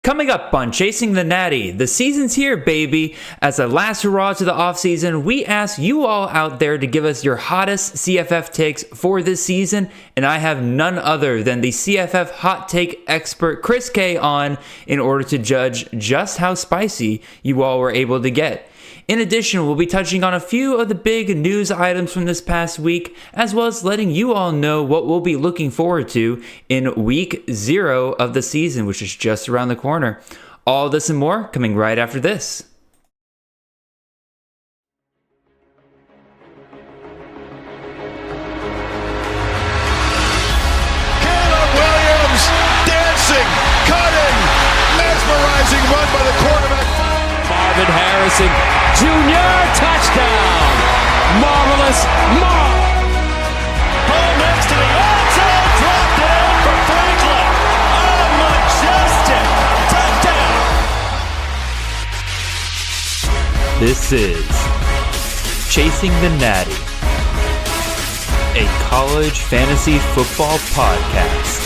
Coming up on Chasing the Natty, the season's here, baby. As a last hurrah to the offseason, we ask you all out there to give us your hottest CFF takes for this season, and I have none other than the CFF hot take expert Chris K on in order to judge just how spicy you all were able to get. In addition, we'll be touching on a few of the big news items from this past week, as well as letting you all know what we'll be looking forward to in week 0 of the season, which is just around the corner. All this and more coming right after this. Caleb Williams dancing, cutting, mesmerizing run by the quarterback. Marvin Harrison Jr. touchdown. Marvelous. Ball next to the end zone, dropped it in for Franklin. Oh, majestic touchdown. This is Chasing the Natty, a college fantasy football podcast.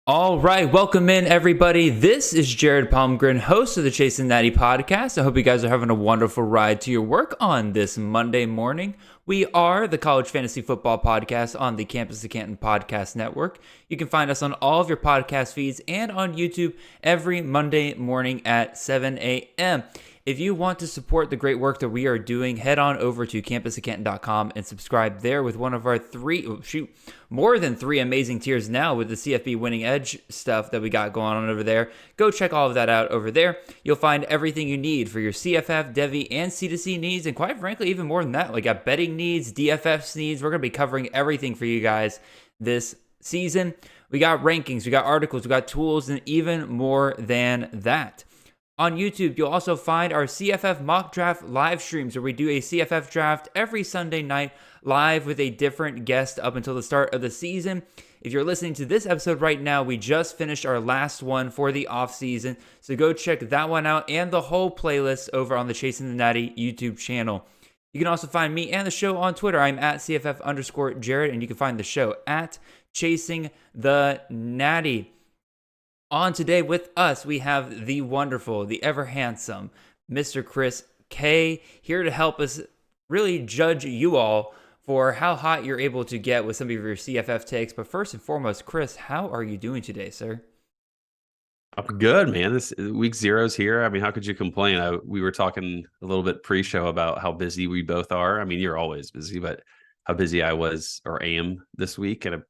All right, welcome in everybody. This is Jared Palmgren, host of the Chasing Natty podcast. I hope you guys are having a wonderful ride to your work on this Monday morning. We are the College Fantasy Football Podcast on the Campus to Canton Podcast Network. You can find us on all of your podcast feeds and on YouTube every Monday morning at 7 a.m. If you want to support the great work that we are doing, head on over to campusofcanton.com and subscribe there with one of our more than three amazing tiers now with the CFB Winning Edge stuff that we got going on over there. Go check all of that out over there. You'll find everything you need for your CFF, Devi, and C2C needs, and quite frankly, even more than that. We got betting needs, DFS needs. We're going to be covering everything for you guys this season. We got rankings, we got articles, we got tools, and even more than that. On YouTube, you'll also find our CFF mock draft live streams where we do a CFF draft every Sunday night live with a different guest up until the start of the season. If you're listening to this episode right now, we just finished our last one for the off season. So go check that one out and the whole playlist over on the Chasing the Natty YouTube channel. You can also find me and the show on Twitter. I'm at CFF_Jared, and you can find the show at Chasing the Natty. On today with us, we have the wonderful, the ever handsome Mr. Chris K, here to help us really judge you all for how hot you're able to get with some of your CFF takes. But first and foremost, Chris, how are you doing today, sir? I'm good, man. This week 0's here. I mean, how could you complain? We were talking a little bit pre-show about how busy we both are. I mean, you're always busy, but how busy I was or am this week, and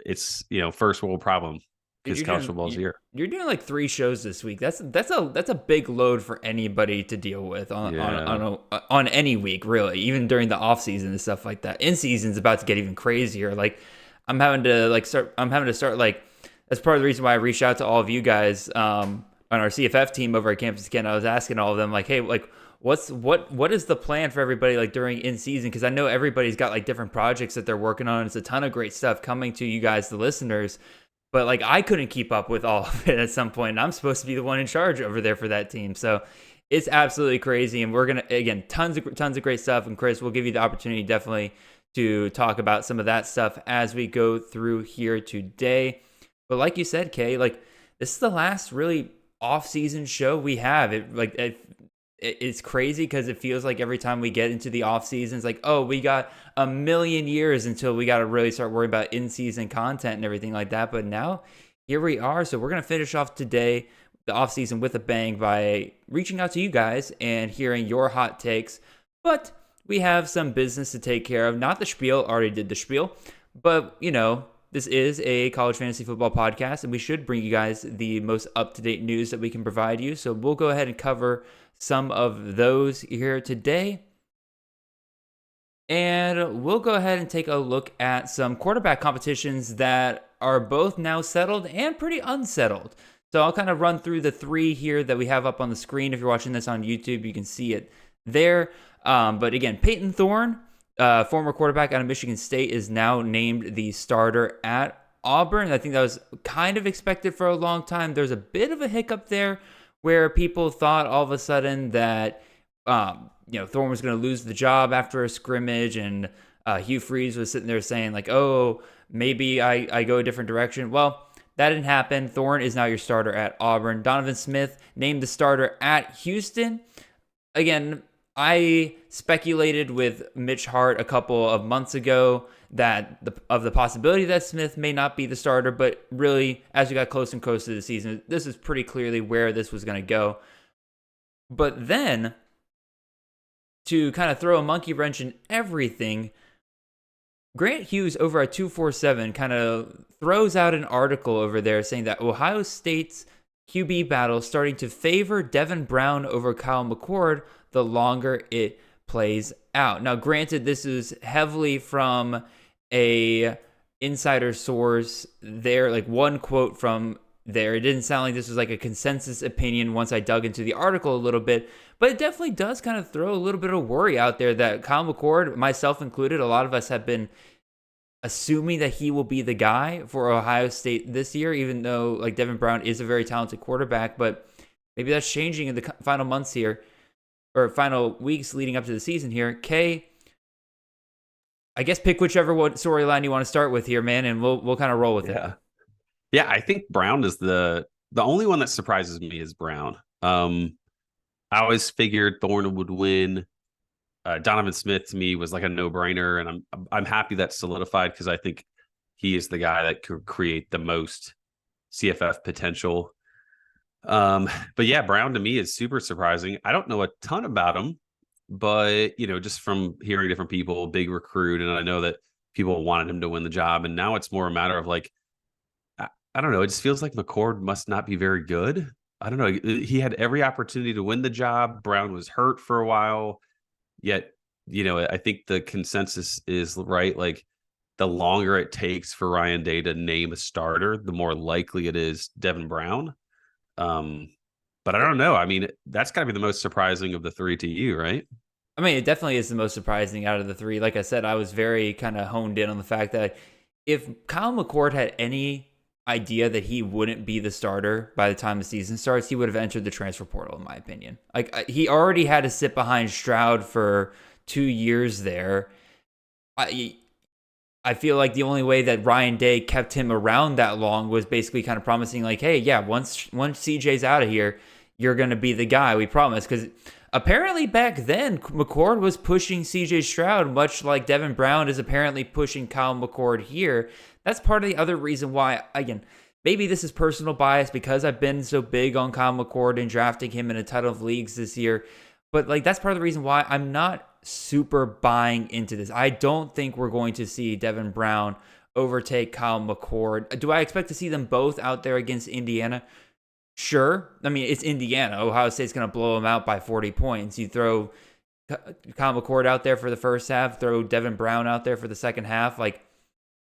it's first world problem. Because college football's here. You're doing like 3 shows this week. That's a big load for anybody to deal with on any week, really. Even during the off season and stuff like that. In season's about to get even crazier. Like I'm having to start like that's part of the reason why I reached out to all of you guys on our CFF team over at Campus Again. I was asking all of them like, hey, like what is the plan for everybody like during in season? Because I know everybody's got like different projects that they're working on. It's a ton of great stuff coming to you guys, the listeners. But like I couldn't keep up with all of it at some point, and I'm supposed to be the one in charge over there for that team. So it's absolutely crazy, and we're gonna again tons of great stuff. And Chris, we'll give you the opportunity definitely to talk about some of that stuff as we go through here today. But like you said, Kay, like this is the last really off-season show we have. It's crazy because it feels like every time we get into the off season, it's like, oh, we got a million years until we got to really start worrying about in-season content and everything like that. But now here we are. So we're going to finish off today, the off season, with a bang by reaching out to you guys and hearing your hot takes. But we have some business to take care of. Not the spiel, already did the spiel. But, this is a college fantasy football podcast, and we should bring you guys the most up-to-date news that we can provide you. So we'll go ahead and cover some of those here today. And we'll go ahead and take a look at some quarterback competitions that are both now settled and pretty unsettled. So I'll kind of run through the 3 here that we have up on the screen. If you're watching this on YouTube, you can see it there. But again, Peyton Thorne, former quarterback out of Michigan State, is now named the starter at Auburn. I think that was kind of expected for a long time. There's a bit of a hiccup there where people thought all of a sudden that Thorne was going to lose the job after a scrimmage, and Hugh Freeze was sitting there saying like, oh, maybe I go a different direction. Well, that didn't happen. Thorne is now your starter at Auburn. Donovan Smith named the starter at Houston. Again, I speculated with Mitch Hart a couple of months ago that the possibility that Smith may not be the starter, but really, as we got close and close to the season, this is pretty clearly where this was going to go. But then, to kind of throw a monkey wrench in everything, Grant Hughes over at 247 kind of throws out an article over there saying that Ohio State's QB battle is starting to favor Devin Brown over Kyle McCord the longer it plays out. Now, granted, this is heavily from a insider source there, like one quote from there. It didn't sound like this was like a consensus opinion once I dug into the article a little bit, but it definitely does kind of throw a little bit of worry out there that Kyle McCord, myself included, a lot of us have been assuming that he will be the guy for Ohio State this year, even though like Devin Brown is a very talented quarterback, but maybe that's changing in the final months here, or final weeks leading up to the season here. Kay, I guess pick whichever storyline you want to start with here, man, and we'll kind of roll with it. Yeah, I think Brown is the only one that surprises me is Brown. I always figured Thorne would win. Donovan Smith to me was like a no-brainer, and I'm happy that's solidified because I think he is the guy that could create the most CFF potential. But yeah, Brown to me is super surprising. I don't know a ton about him, but just from hearing different people, big recruit, and I know that people wanted him to win the job, and now it's more a matter of like, I don't know. It just feels like McCord must not be very good. I don't know. He had every opportunity to win the job. Brown was hurt for a while. Yet, I think the consensus is right. Like, the longer it takes for Ryan Day to name a starter, the more likely it is Devin Brown. But I don't know. I mean, that's got to be the most surprising of the three to you, right? I mean, it definitely is the most surprising out of the three. Like I said, I was very kind of honed in on the fact that if Kyle McCord had any idea that he wouldn't be the starter by the time the season starts, he would have entered the transfer portal, in my opinion. Like, he already had to sit behind Stroud for 2 years there. I feel like the only way that Ryan Day kept him around that long was basically kind of promising like, hey, yeah, once CJ's out of here, you're going to be the guy, we promise. Because apparently back then, McCord was pushing CJ Stroud, much like Devin Brown is apparently pushing Kyle McCord here. That's part of the other reason why, again, maybe this is personal bias because I've been so big on Kyle McCord and drafting him in a ton of leagues this year. But like, that's part of the reason why I'm not super buying into this. I don't think we're going to see Devin Brown overtake Kyle McCord. Do I expect to see them both out there against Indiana? Sure. I mean, it's Indiana. Ohio State's going to blow them out by 40 points. You throw Kyle McCord out there for the first half, throw Devin Brown out there for the second half. Like,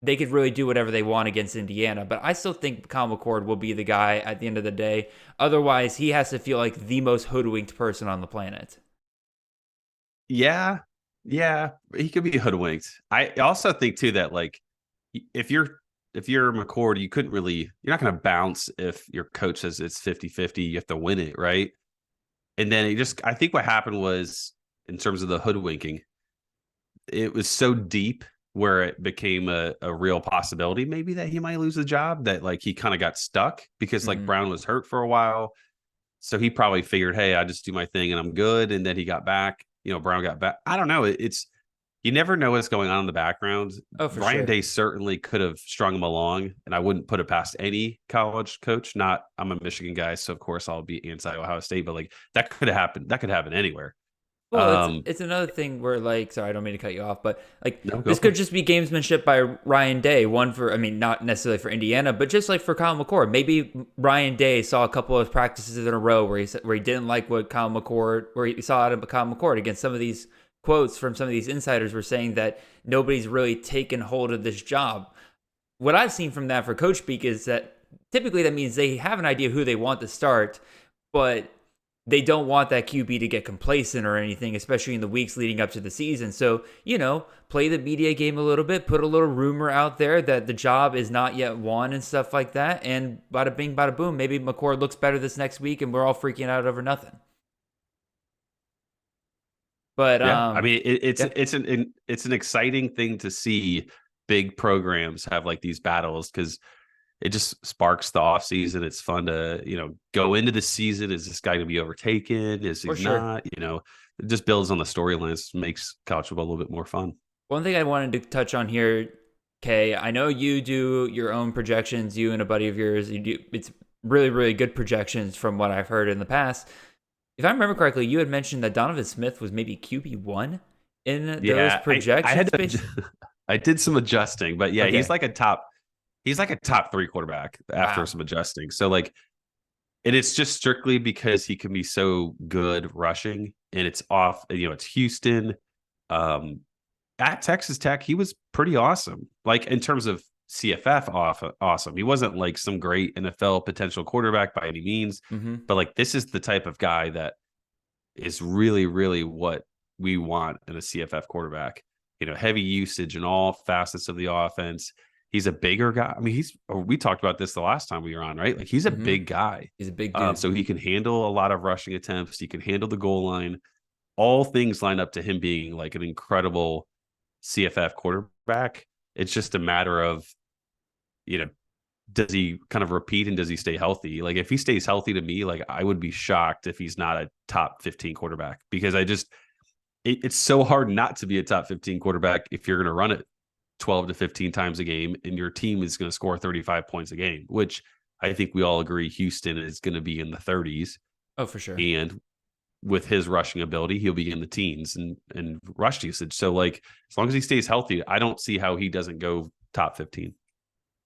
they could really do whatever they want against Indiana. But I still think Kyle McCord will be the guy at the end of the day. Otherwise, he has to feel like the most hoodwinked person on the planet. Yeah, he could be hoodwinked. I also think too that like if you're McCord, you're not going to bounce if your coach says it's 50-50, you have to win it, right? And then I think what happened was, in terms of the hoodwinking, it was so deep where it became a real possibility maybe that he might lose the job, that like he kind of got stuck because like Brown was hurt for a while. So he probably figured, hey, I just do my thing and I'm good. And then he got back. Brown got back. I don't know. You never know what's going on in the background. Oh, for Ryan sure. Day certainly could have strung him along, and I wouldn't put it past any college coach. I'm a Michigan guy, so of course I'll be anti-Ohio State, but like that could have happened. That could happen anywhere. Well, it's another thing where, like, sorry, I don't mean to cut you off, but like this for could just be gamesmanship by Ryan Day. Not necessarily for Indiana, but just like for Kyle McCord. Maybe Ryan Day saw a couple of practices in a row where he didn't like what where he saw out of Kyle McCord. Again, some of these quotes from some of these insiders were saying that nobody's really taken hold of this job. What I've seen from that for coach speak is that typically that means they have an idea who they want to start, but they don't want that QB to get complacent or anything, especially in the weeks leading up to the season. So, play the media game a little bit, put a little rumor out there that the job is not yet won and stuff like that. And bada bing, bada boom, maybe McCord looks better this next week and we're all freaking out over nothing. But Yeah, I mean, yeah, it's an exciting thing to see big programs have like these battles because it just sparks the off season. It's fun to go into the season. Is this guy going to be overtaken? Is he for sure. not? It just builds on the storylines, makes college football a little bit more fun. One thing I wanted to touch on here, Kay, I know you do your own projections, you and a buddy of yours, you do it's really, really good projections from what I've heard in the past. If I remember correctly, you had mentioned that Donovan Smith was maybe QB1 in those Yeah, I projections. had to, I did some adjusting, but yeah, Okay. he's like a top three quarterback after Wow. some adjusting. So like, and it's just strictly because he can be so good rushing, and it's off. It's Houston. Um, at Texas Tech, he was pretty awesome. Like in terms of CFF, awesome. He wasn't like some great NFL potential quarterback by any means, Mm-hmm. but like this is the type of guy that is really, really what we want in a CFF quarterback. Heavy usage in all facets of the offense. He's a bigger guy. I mean, we talked about this the last time we were on, right? Like he's a Mm-hmm. big guy. He's a big dude. So he can handle a lot of rushing attempts. He can handle the goal line. All things line up to him being like an incredible CFF quarterback. It's just a matter of, you know, does he kind of repeat and does he stay healthy? Like if he stays healthy, to me, like I would be shocked if he's not a top 15 quarterback, because it's so hard not to be a top 15 quarterback if you're going to run it 12 to 15 times a game and your team is going to score 35 points a game, which I think we all agree Houston is going to be in the 30s. Oh, for sure. And with his rushing ability, he'll be in the teens and rush usage. So like as long as he stays healthy, I don't see how he doesn't go top 15.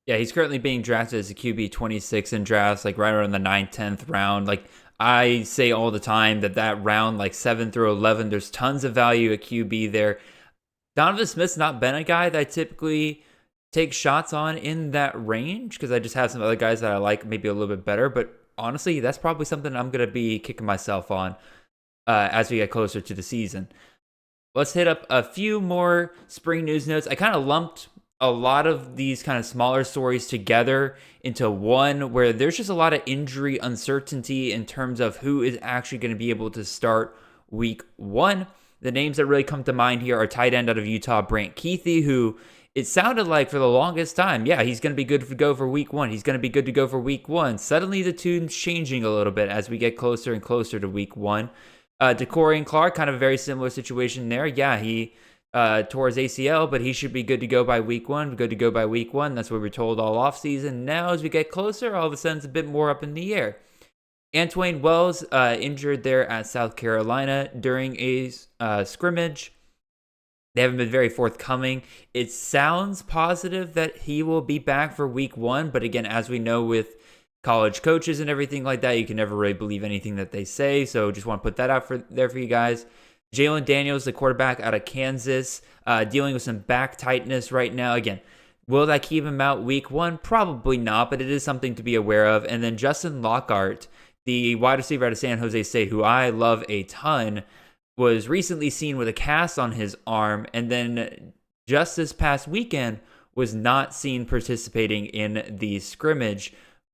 Yeah, he's currently being drafted as a QB 26 in drafts, like right around the 9th, 10th round. Like I say all the time that round, like 7 through 11, there's tons of value at QB there. Donovan Smith's not been a guy that I typically take shots on in that range because I just have some other guys that I like maybe a little bit better. But honestly, that's probably something I'm going to be kicking myself on as we get closer to the season. Let's hit up a few more spring news notes. I kind of lumped a lot of these kind of smaller stories together into one where there's just a lot of injury uncertainty in terms of who is actually going to be able to start week one. The names that really come to mind here are tight end out of Utah, Brant Kuithe, who it sounded like for the longest time, yeah, he's going to be good to go for week one. He's going to be good to go for week one. Suddenly the tune's changing a little bit as we get closer and closer to week one. DeCorian Clark, kind of a very similar situation there. Yeah, he tore his ACL, but he should be good to go by week one. Good to go by week one. That's what we're told all offseason. Now, as we get closer, all of a sudden it's a bit more up in the air. Antwain Wells injured there at South Carolina during a scrimmage. They haven't been very forthcoming. It sounds positive that he will be back for week one, but again, as we know with college coaches and everything like that, you can never really believe anything that they say. So just want to put that out there for you guys. Jalen Daniels, the quarterback out of Kansas, dealing with some back tightness right now. Again, will that keep him out week one? Probably not, but it is something to be aware of. And then Justin Lockhart, the wide receiver out of San Jose State, who I love a ton, was recently seen with a cast on his arm, and then just this past weekend was not seen participating in the scrimmage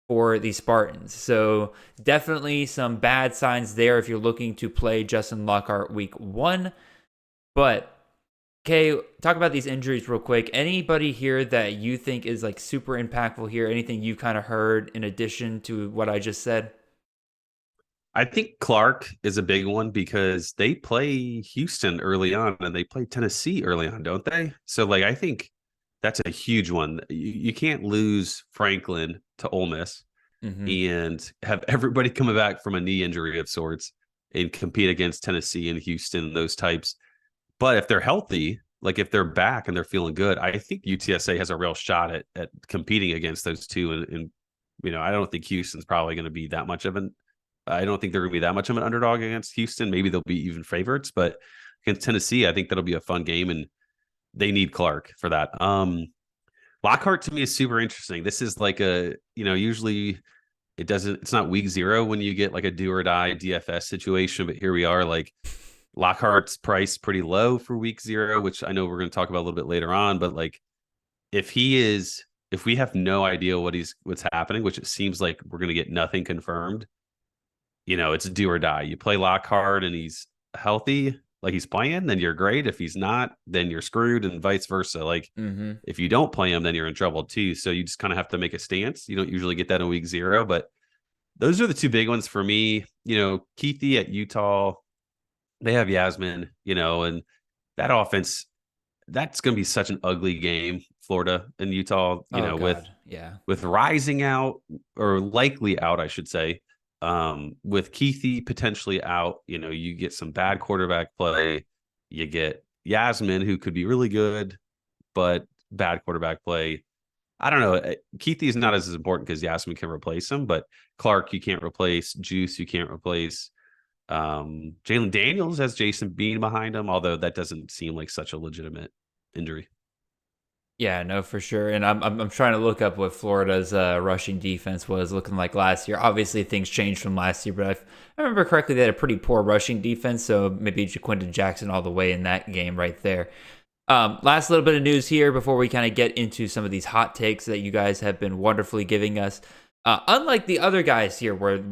for the Spartans. So definitely some bad signs there if you're looking to play Justin Lockhart week one. But okay, talk about these injuries real quick. Anybody here that you think is like super impactful here? Anything you kind of heard in addition to what I just said? I think Clark is a big one because they play Houston early on and they play Tennessee early on, don't they? So like I think that's a huge one. You can't lose Franklin to Ole Miss and have everybody coming back from a knee injury of sorts and compete against Tennessee and Houston and those types. But if they're healthy, like if they're back and they're feeling good, I think UTSA has a real shot at competing against those two. And I don't think Houston's probably going to be that much of I don't think they're going to be that much of an underdog against Houston. Maybe they'll be even favorites, but against Tennessee, I think that'll be a fun game, and they need Clark for that. Lockhart to me is super interesting. This is like usually it's not week 0 when you get like a do or die DFS situation, but here we are. Like Lockhart's price pretty low for week 0, which I know we're going to talk about a little bit later on, but like if we have no idea what's happening, which it seems like we're going to get nothing confirmed, it's do or die. You play Lockhart and he's healthy, like he's playing, then you're great. If he's not, then you're screwed, and vice versa. Like if you don't play him, then you're in trouble too. So you just kind of have to make a stance. You don't usually get that in week 0, but those are the two big ones for me. Keithy at Utah, they have Yasmin, and that offense, that's going to be such an ugly game. Florida and Utah, Oh with God, yeah. Rising out, or likely out, I should say, with Keithy potentially out, you get some bad quarterback play. You get Yasmin, who could be really good, but bad quarterback play. I don't know. Keithy is not as important because Yasmin can replace him, but Clark you can't replace. Juice you can't replace. Jalen Daniels has Jason Bean behind him, although that doesn't seem like such a legitimate injury. Yeah, no, for sure. And I'm trying to look up what Florida's rushing defense was looking like last year. Obviously, things changed from last year, but I remember correctly, they had a pretty poor rushing defense. So maybe Jaquinton Jackson all the way in that game right there. Last little bit of news here before we kind of get into some of these hot takes that you guys have been wonderfully giving us. Unlike the other guys here, where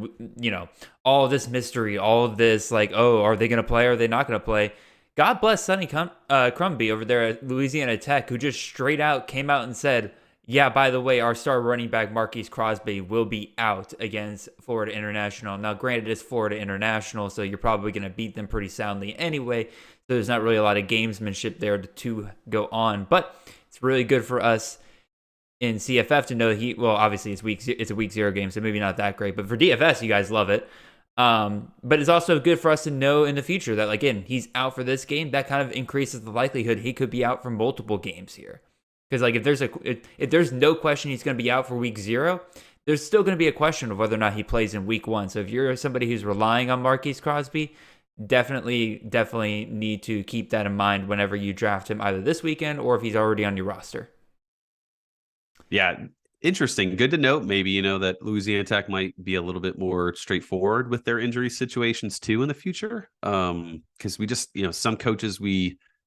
all this mystery, all of this like, oh, are they going to play? Or are they not going to play? God bless Sonny Crumby over there at Louisiana Tech, who just straight out came out and said, yeah, by the way, our star running back Marquise Crosby will be out against Florida International. Now, granted, it's Florida International, so you're probably going to beat them pretty soundly anyway. So there's not really a lot of gamesmanship there to go on. But it's really good for us in CFF to know obviously it's a week 0 game, so maybe not that great. But for DFS, you guys love it. But it's also good for us to know in the future that, again, he's out for this game. That kind of increases the likelihood he could be out for multiple games here. Because like if there's no question he's going to be out for week 0, there's still going to be a question of whether or not he plays in week 1. So if you're somebody who's relying on Marquise Crosby, definitely need to keep that in mind whenever you draft him, either this weekend or if he's already on your roster. Yeah, interesting. Good to note, maybe, that Louisiana Tech might be a little bit more straightforward with their injury situations too in the future. Because we just, some coaches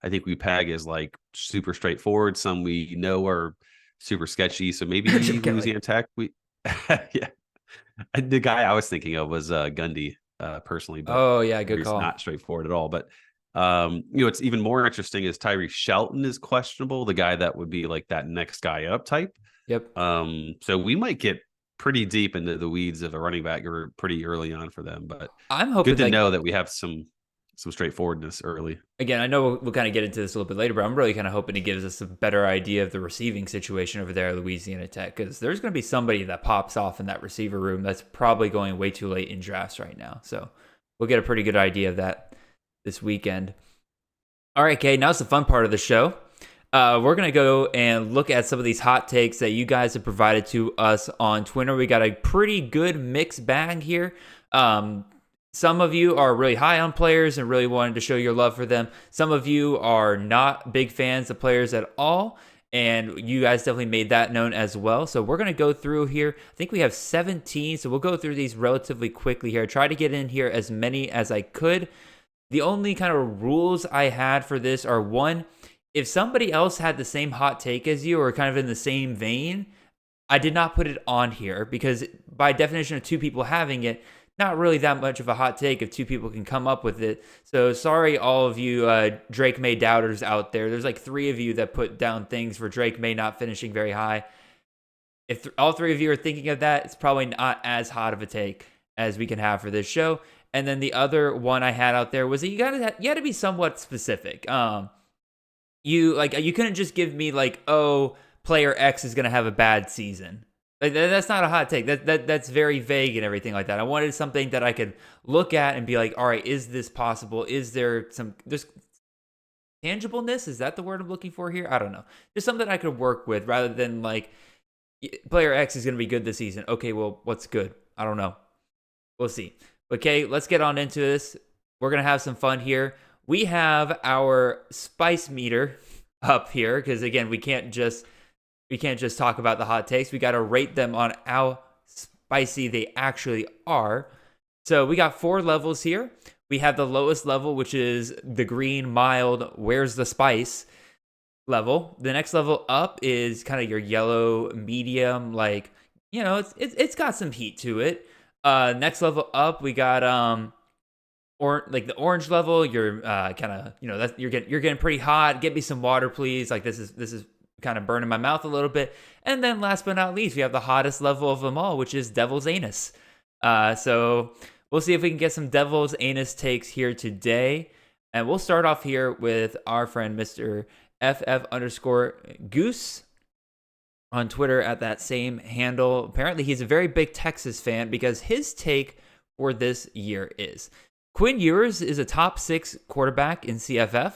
I think we peg as like super straightforward. Some we know are super sketchy. So maybe Louisiana Tech, yeah. The guy I was thinking of was Gundy, personally. But oh yeah, good call. Not straightforward at all. But it's even more interesting is Tyree Shelton is questionable. The guy that would be like that next guy up type. Yep. So we might get pretty deep into the weeds of a running back or pretty early on for them, but I'm hoping good to know that we have some straightforwardness early. Again, I know we'll kind of get into this a little bit later, but I'm really kind of hoping it gives us a better idea of the receiving situation over there at Louisiana Tech, because there's going to be somebody that pops off in that receiver room that's probably going way too late in drafts right now. So we'll get a pretty good idea of that this weekend. All right, Kay, now it's the fun part of the show. We're going to go and look at some of these hot takes that you guys have provided to us on Twitter. We got a pretty good mixed bag here. Some of you are really high on players and really wanted to show your love for them. Some of you are not big fans of players at all, and you guys definitely made that known as well. So we're going to go through here. I think we have 17, so we'll go through these relatively quickly here. I tried to get in here as many as I could. The only kind of rules I had for this are, one, if somebody else had the same hot take as you or kind of in the same vein, I did not put it on here because by definition of two people having it, not really that much of a hot take if two people can come up with it. So sorry, all of you Drake May doubters out there. There's like 3 of you that put down things for Drake May not finishing very high. If all 3 of you are thinking of that, it's probably not as hot of a take as we can have for this show. And then the other one I had out there was that you got to be somewhat specific. You couldn't just give me like, oh, player X is going to have a bad season. Like, that's not a hot take. That's very vague and everything like that. I wanted something that I could look at and be like, all right, is this possible? Is there's tangibleness? Is that the word I'm looking for here? I don't know. There's something I could work with rather than like, player X is going to be good this season. Okay, well, what's good? I don't know. We'll see. Okay, let's get on into this. We're going to have some fun here. We have our spice meter up here because, again, we can't just talk about the hot takes. We got to rate them on how spicy they actually are. So we got 4 levels here. We have the lowest level, which is the green, mild, where's the spice level. The next level up is kind of your yellow, medium, like, it's got some heat to it. Next level up, we got or like the orange level, you're kind of, that you're getting pretty hot. Get me some water, please. Like this is kind of burning my mouth a little bit. And then last but not least, we have the hottest level of them all, which is Devil's Anus. So we'll see if we can get some Devil's Anus takes here today. And we'll start off here with our friend, Mr. FF_Goose on Twitter at that same handle. Apparently, he's a very big Texas fan because his take for this year is Quinn Ewers is a top 6 quarterback in CFF.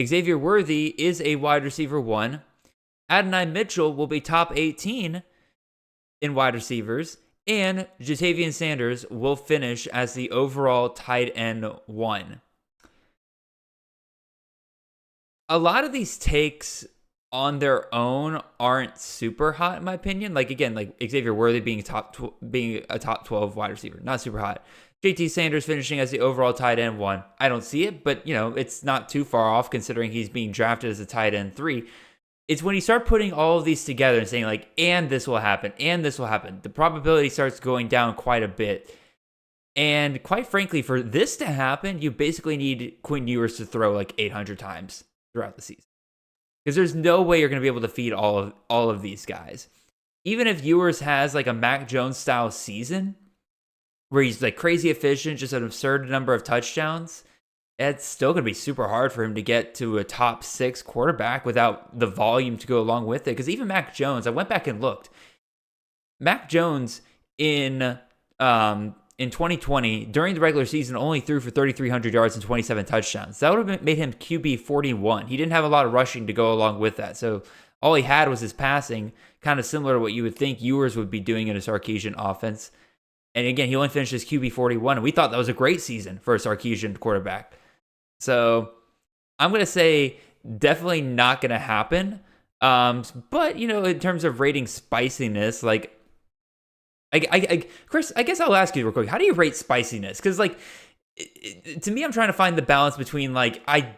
Xavier Worthy is a wide receiver 1. Adonai Mitchell will be top 18 in wide receivers. And Jatavian Sanders will finish as the overall tight end 1. A lot of these takes on their own aren't super hot in my opinion. Like again, like Xavier Worthy being a top 12 wide receiver, not super hot. JT Sanders finishing as the overall tight end 1. I don't see it, but it's not too far off considering he's being drafted as a tight end 3. It's when you start putting all of these together and saying like, and this will happen, and this will happen, the probability starts going down quite a bit. And quite frankly, for this to happen, you basically need Quinn Ewers to throw like 800 times throughout the season. Because there's no way you're going to be able to feed all of these guys. Even if Ewers has like a Mac Jones style season where he's like crazy efficient, just an absurd number of touchdowns, it's still going to be super hard for him to get to a top 6 quarterback without the volume to go along with it. Because even Mac Jones, I went back and looked. Mac Jones in 2020, during the regular season, only threw for 3,300 yards and 27 touchdowns. That would have made him QB 41. He didn't have a lot of rushing to go along with that. So all he had was his passing, kind of similar to what you would think Ewers would be doing in a Sarkisian offense. And again, he only finished his QB 41, and we thought that was a great season for a Sarkisian quarterback. So I'm going to say definitely not going to happen. But, in terms of rating spiciness, like, Chris, I guess I'll ask you real quick. How do you rate spiciness? Because, like, to me, I'm trying to find the balance between, like, I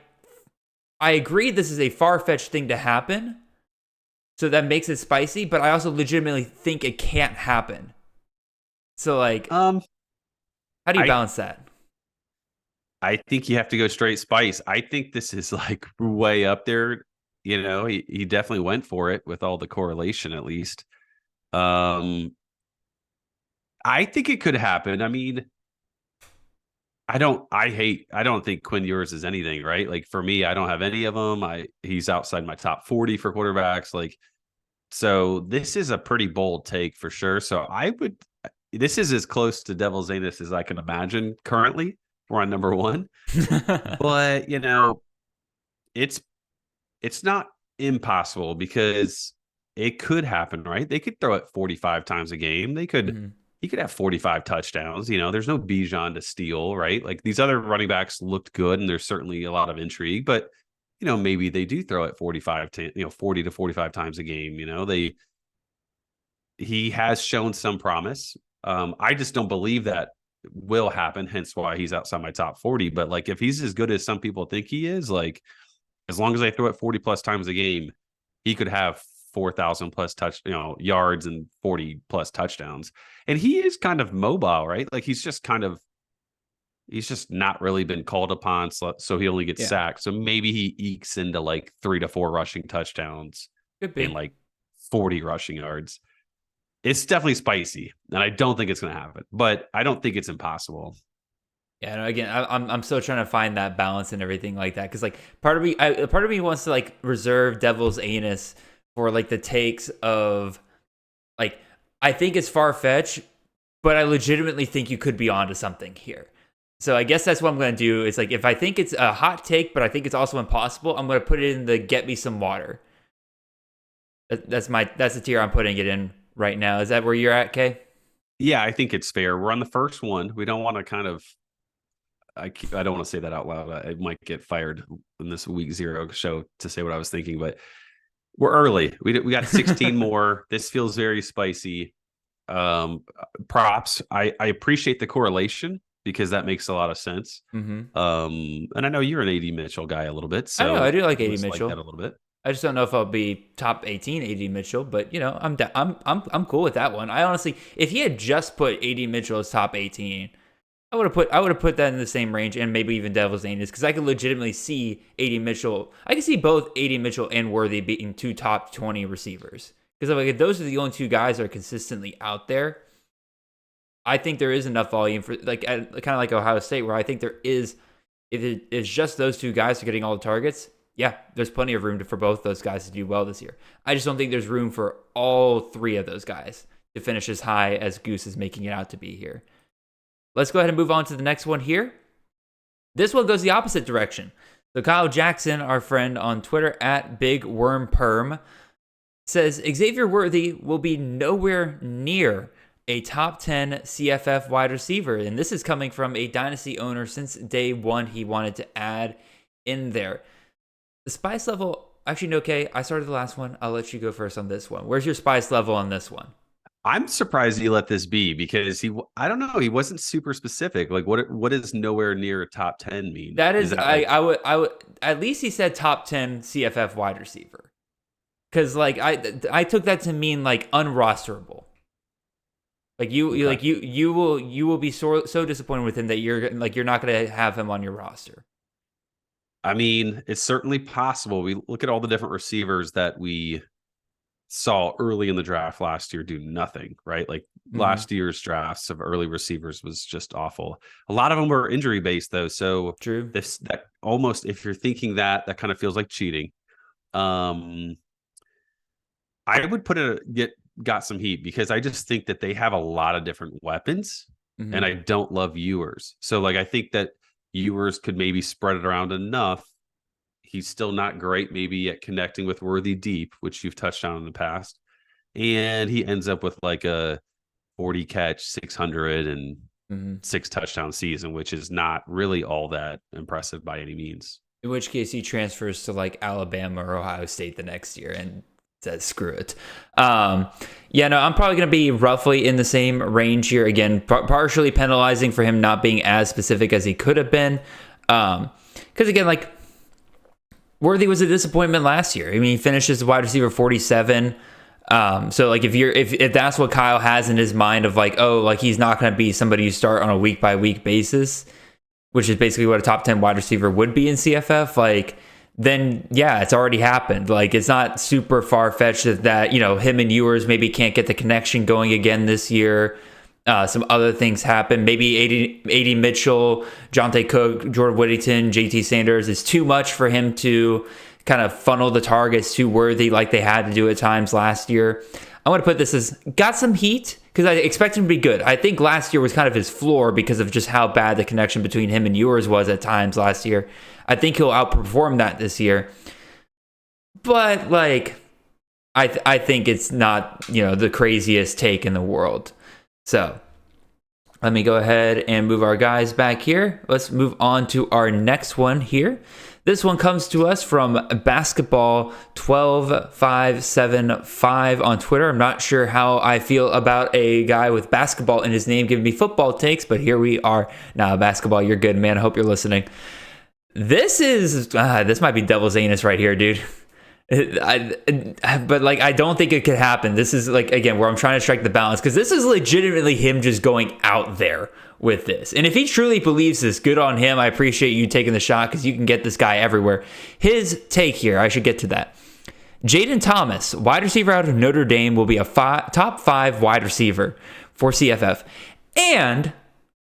agree this is a far-fetched thing to happen, so that makes it spicy, but I also legitimately think it can't happen. So, like, how do you balance that? I think you have to go straight spice. I think this is like way up there. He definitely went for it with all the correlation, at least. I think it could happen. I mean, I don't think Quinn Ewers is anything, right? Like for me, I don't have any of them. He's outside my top 40 for quarterbacks. Like, so this is a pretty bold take for sure. So this is as close to Devil's Anus as I can imagine currently. We're on number 1, but it's not impossible because it could happen, right? They could throw it 45 times a game. He could have 45 touchdowns. There's no Bijan to steal, right? Like these other running backs looked good, and there's certainly a lot of intrigue, but maybe they do throw it 40 to 45 times a game. He has shown some promise. I just don't believe that will happen, hence why he's outside my top 40. But like if he's as good as some people think he is, like as long as they throw it 40 plus times a game, he could have 4,000 plus yards and 40 plus touchdowns. And he is kind of mobile, right? Like he's just not really been called upon, so he only gets sacked. So maybe he ekes into like 3 to 4 rushing touchdowns and like 40 rushing yards. It's definitely spicy, and I don't think it's going to happen, but I don't think it's impossible. Yeah, again, I'm still trying to find that balance and everything like that, because like part of me wants to like reserve Devil's Anus for like the takes of like I think it's far fetched, but I legitimately think you could be onto something here. So I guess that's what I'm going to do. It's like if I think it's a hot take, but I think it's also impossible, I'm going to put it in the get me some water. That's the tier I'm putting it in right now. Is that where you're at, Kay? Yeah, I think it's fair. We're on the first one. We don't want to kind of I don't want to say that out loud. I might get fired in this week 0 show to say what I was thinking, but we're early. We got 16 more. This feels very spicy. Props. I appreciate the correlation because that makes a lot of sense. And I know you're an AD Mitchell guy a little bit. So I do like AD Mitchell like that a little bit. I just don't know if I'll be top 18 AD Mitchell, but I'm cool with that one. I honestly, if he had just put AD Mitchell as top 18, I would have put that in the same range, and maybe even Devil's Anus, because I could legitimately see AD Mitchell. I can see both AD Mitchell and Worthy being 2 top 20 receivers. Because like, if those are the only 2 guys that are consistently out there, I think there is enough volume for like kind of like Ohio State, where I think there is. If it's just those 2 guys who are getting all the targets, yeah, there's plenty of room for both those guys to do well this year. I just don't think there's room for all 3 of those guys to finish as high as Goose is making it out to be here. Let's go ahead and move on to the next one here. This one goes the opposite direction. So Kyle Jackson, our friend on Twitter at BigWormPerm, says Xavier Worthy will be nowhere near a top 10 CFF wide receiver. And this is coming from a dynasty owner since day one he wanted to add in there. The spice level, actually, no, Kay, I started the last one. I'll let you go first on this one. Where's your spice level on this one? I'm surprised you let this be because I don't know, he wasn't super specific. Like what does nowhere near a top 10 mean? That is I would at least he said top 10 CFF wide receiver. Cuz like I took that to mean like unrosterable. Like you will be so disappointed with him that you're not going to have him on your roster. I mean, it's certainly possible. We look at all the different receivers that we saw early in the draft last year do nothing, right? Like last year's drafts of early receivers was just awful. A lot of them were injury based though. So true. That almost, if you're thinking that kind of feels like cheating. I would got some heat because I just think that they have a lot of different weapons and I don't love Ewers. So like, I think that Ewers could maybe spread it around enough. He's still not great, maybe at connecting with Worthy deep, which you've touched on in the past. And he ends up with like a 40 catch, 600 and 6 touchdown season, which is not really all that impressive by any means. In which case he transfers to like Alabama or Ohio State the next year and says, screw it. I'm probably going to be roughly in the same range here. Again, partially penalizing for him not being as specific as he could have been. Because again, like, Worthy was a disappointment last year. I mean, he finished as a wide receiver 47. So like if that's what Kyle has in his mind of like, oh, like he's not going to be somebody you start on a week by week basis, which is basically what a top 10 wide receiver would be in CFF, like then yeah, it's already happened. Like it's not super far fetched that him and Ewers maybe can't get the connection going again this year. Some other things happen. Maybe AD Mitchell, Jonte Cook, Jordan Whittington, JT Sanders is too much for him to kind of funnel the targets to Worthy like they had to do at times last year. I want to put this as got some heat because I expect him to be good. I think last year was kind of his floor because of just how bad the connection between him and Ewers was at times last year. I think he'll outperform that this year. But like, I think it's not, the craziest take in the world. So let me go ahead and move our guys back here. Let's move on to our next one here. This one comes to us from Basketball 12575 on Twitter. I'm not sure how I feel about a guy with basketball in his name giving me football takes, but here we are. Now, Basketball, you're good, man. I hope you're listening. This might be devil's anus right here, dude. But like I don't think it could happen. This is like again where I'm trying to strike the balance because this is legitimately him just going out there with this. And if he truly believes this, good on him. I appreciate you taking the shot because you can get this guy everywhere. His take here, I should get to that. Jaden Thomas, wide receiver out of Notre Dame, will be a top 5 wide receiver for CFF, and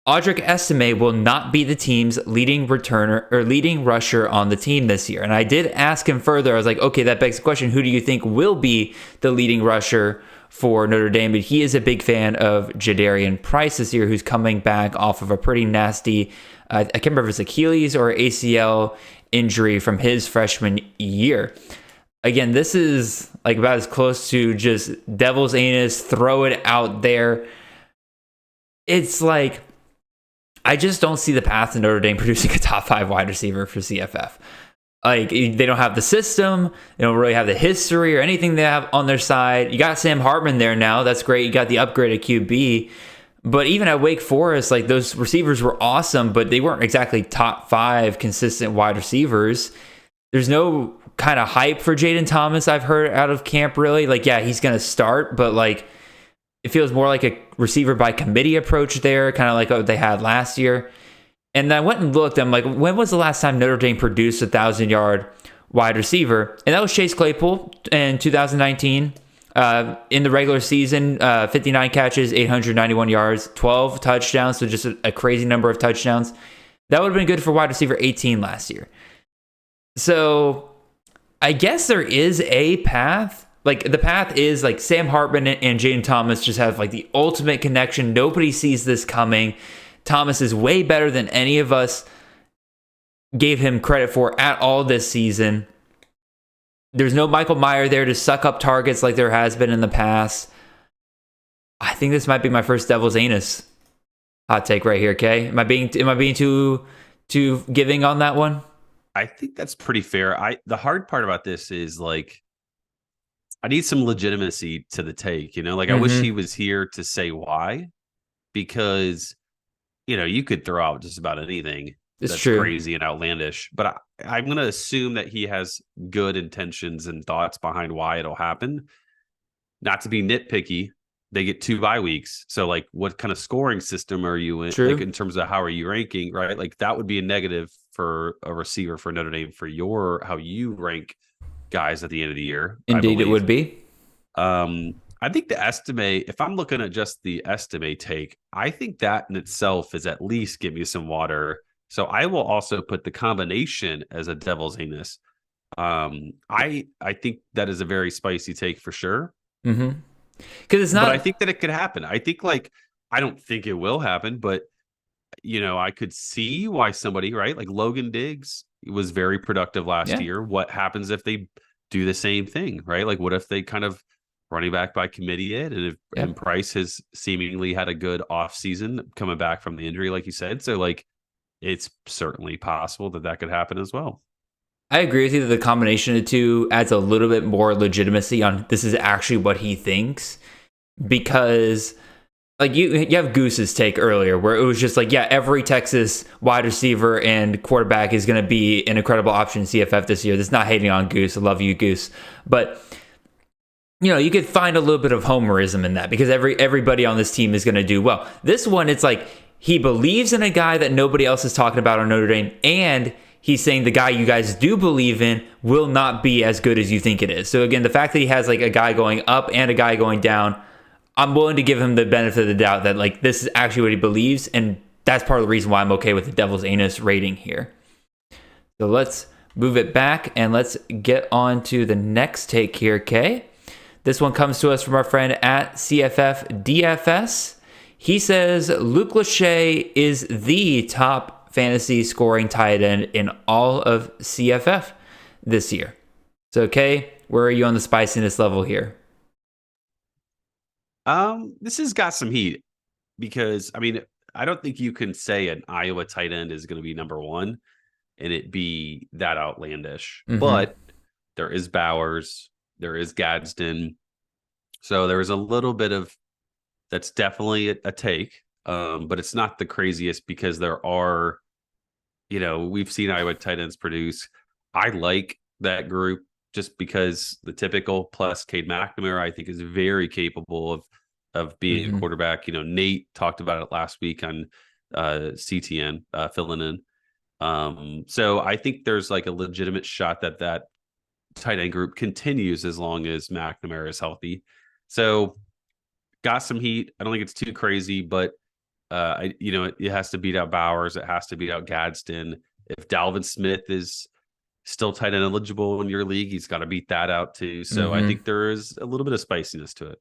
Audric Estime will not be the team's leading returner or leading rusher on the team this year. And I did ask him further. I was like, okay, that begs the question. Who do you think will be the leading rusher for Notre Dame? But he is a big fan of Jadarian Price this year, who's coming back off of a pretty nasty, I can't remember if it's Achilles or ACL injury from his freshman year. Again, this is like about as close to just devil's anus, throw it out there. It's like, I just don't see the path to Notre Dame producing a top 5 wide receiver for CFF. Like, they don't have the system. They don't really have the history or anything they have on their side. You got Sam Hartman there now. That's great. You got the upgraded QB. But even at Wake Forest, like, those receivers were awesome, but they weren't exactly top 5 consistent wide receivers. There's no kind of hype for Jaden Thomas I've heard out of camp, really. Like, yeah, he's going to start, but, like, It feels more like a receiver by committee approach there, kind of like what they had last year. And I went and looked. I'm like, when was the last time Notre Dame produced a 1,000-yard wide receiver? And that was Chase Claypool in 2019. In the regular season, 59 catches, 891 yards, 12 touchdowns. So just a crazy number of touchdowns. That would have been good for wide receiver 18 last year. So I guess there is a path. Like, the path is like Sam Hartman and Jaden Thomas just have like the ultimate connection. Nobody sees this coming. Thomas is way better than any of us gave him credit for at all this season. There's no Michael Mayer there to suck up targets like there has been in the past. I think this might be my first devil's anus hot take right here, Kay. Am I being too giving on that one? I think that's pretty fair. The hard part about this is like, I need some legitimacy to the take, like I wish he was here to say why, because, you could throw out just about anything that's true. Crazy and outlandish, but I'm going to assume that he has good intentions and thoughts behind why it'll happen. Not to be nitpicky, they get 2 bye weeks. So like, what kind of scoring system are you in? True. Like in terms of how are you ranking, right? Like that would be a negative for a receiver for Notre Dame for how you rank guys at the end of the year. Indeed, it would be. I think the estimate, if I'm looking at just the estimate take, I think that in itself is at least give me some water. So I will also put the combination as a devil's anus. I think that is a very spicy take for sure. Because it's not. But I think that it could happen. I think I don't think it will happen, but I could see why somebody, right? Like Logan Diggs was very productive last year. What happens if they do the same thing, right? Like what if they kind of running back by committee it, and Price has seemingly had a good off season coming back from the injury, like you said. So like, it's certainly possible that could happen as well. I agree with you that the combination of the two adds a little bit more legitimacy on this is actually what he thinks, because like you have Goose's take earlier where it was just like, every Texas wide receiver and quarterback is going to be an incredible option in CFF this year. That's not hating on Goose. I love you, Goose. But you could find a little bit of homerism in that because everybody on this team is going to do well. This one, it's like he believes in a guy that nobody else is talking about on Notre Dame, and he's saying the guy you guys do believe in will not be as good as you think it is. So again, the fact that he has like a guy going up and a guy going down, I'm willing to give him the benefit of the doubt that like this is actually what he believes, and that's part of the reason why I'm okay with the devil's anus rating here. So let's move it back and let's get on to the next take here, Kay. This one comes to us from our friend at CFF DFS. He says Luke Lachey is the top fantasy scoring tight end in all of CFF this year. So, Kay, where are you on the spiciness level here? This has got some heat because, I don't think you can say an Iowa tight end is going to be number one and it be that outlandish. But there is Bowers, there is Gadsden. So there is a little bit of that's definitely a take, but it's not the craziest because there are, we've seen Iowa tight ends produce. I like that group just because the typical plus Cade McNamara, I think, is very capable of being a quarterback. Nate talked about it last week on CTN filling in. So I think there's like a legitimate shot that tight end group continues as long as McNamara is healthy. So got some heat. I don't think it's too crazy, but it has to beat out Bowers. It has to beat out Gadsden. If Dalvin Smith is still tight end eligible in your league, he's got to beat that out too. So I think there is a little bit of spiciness to it.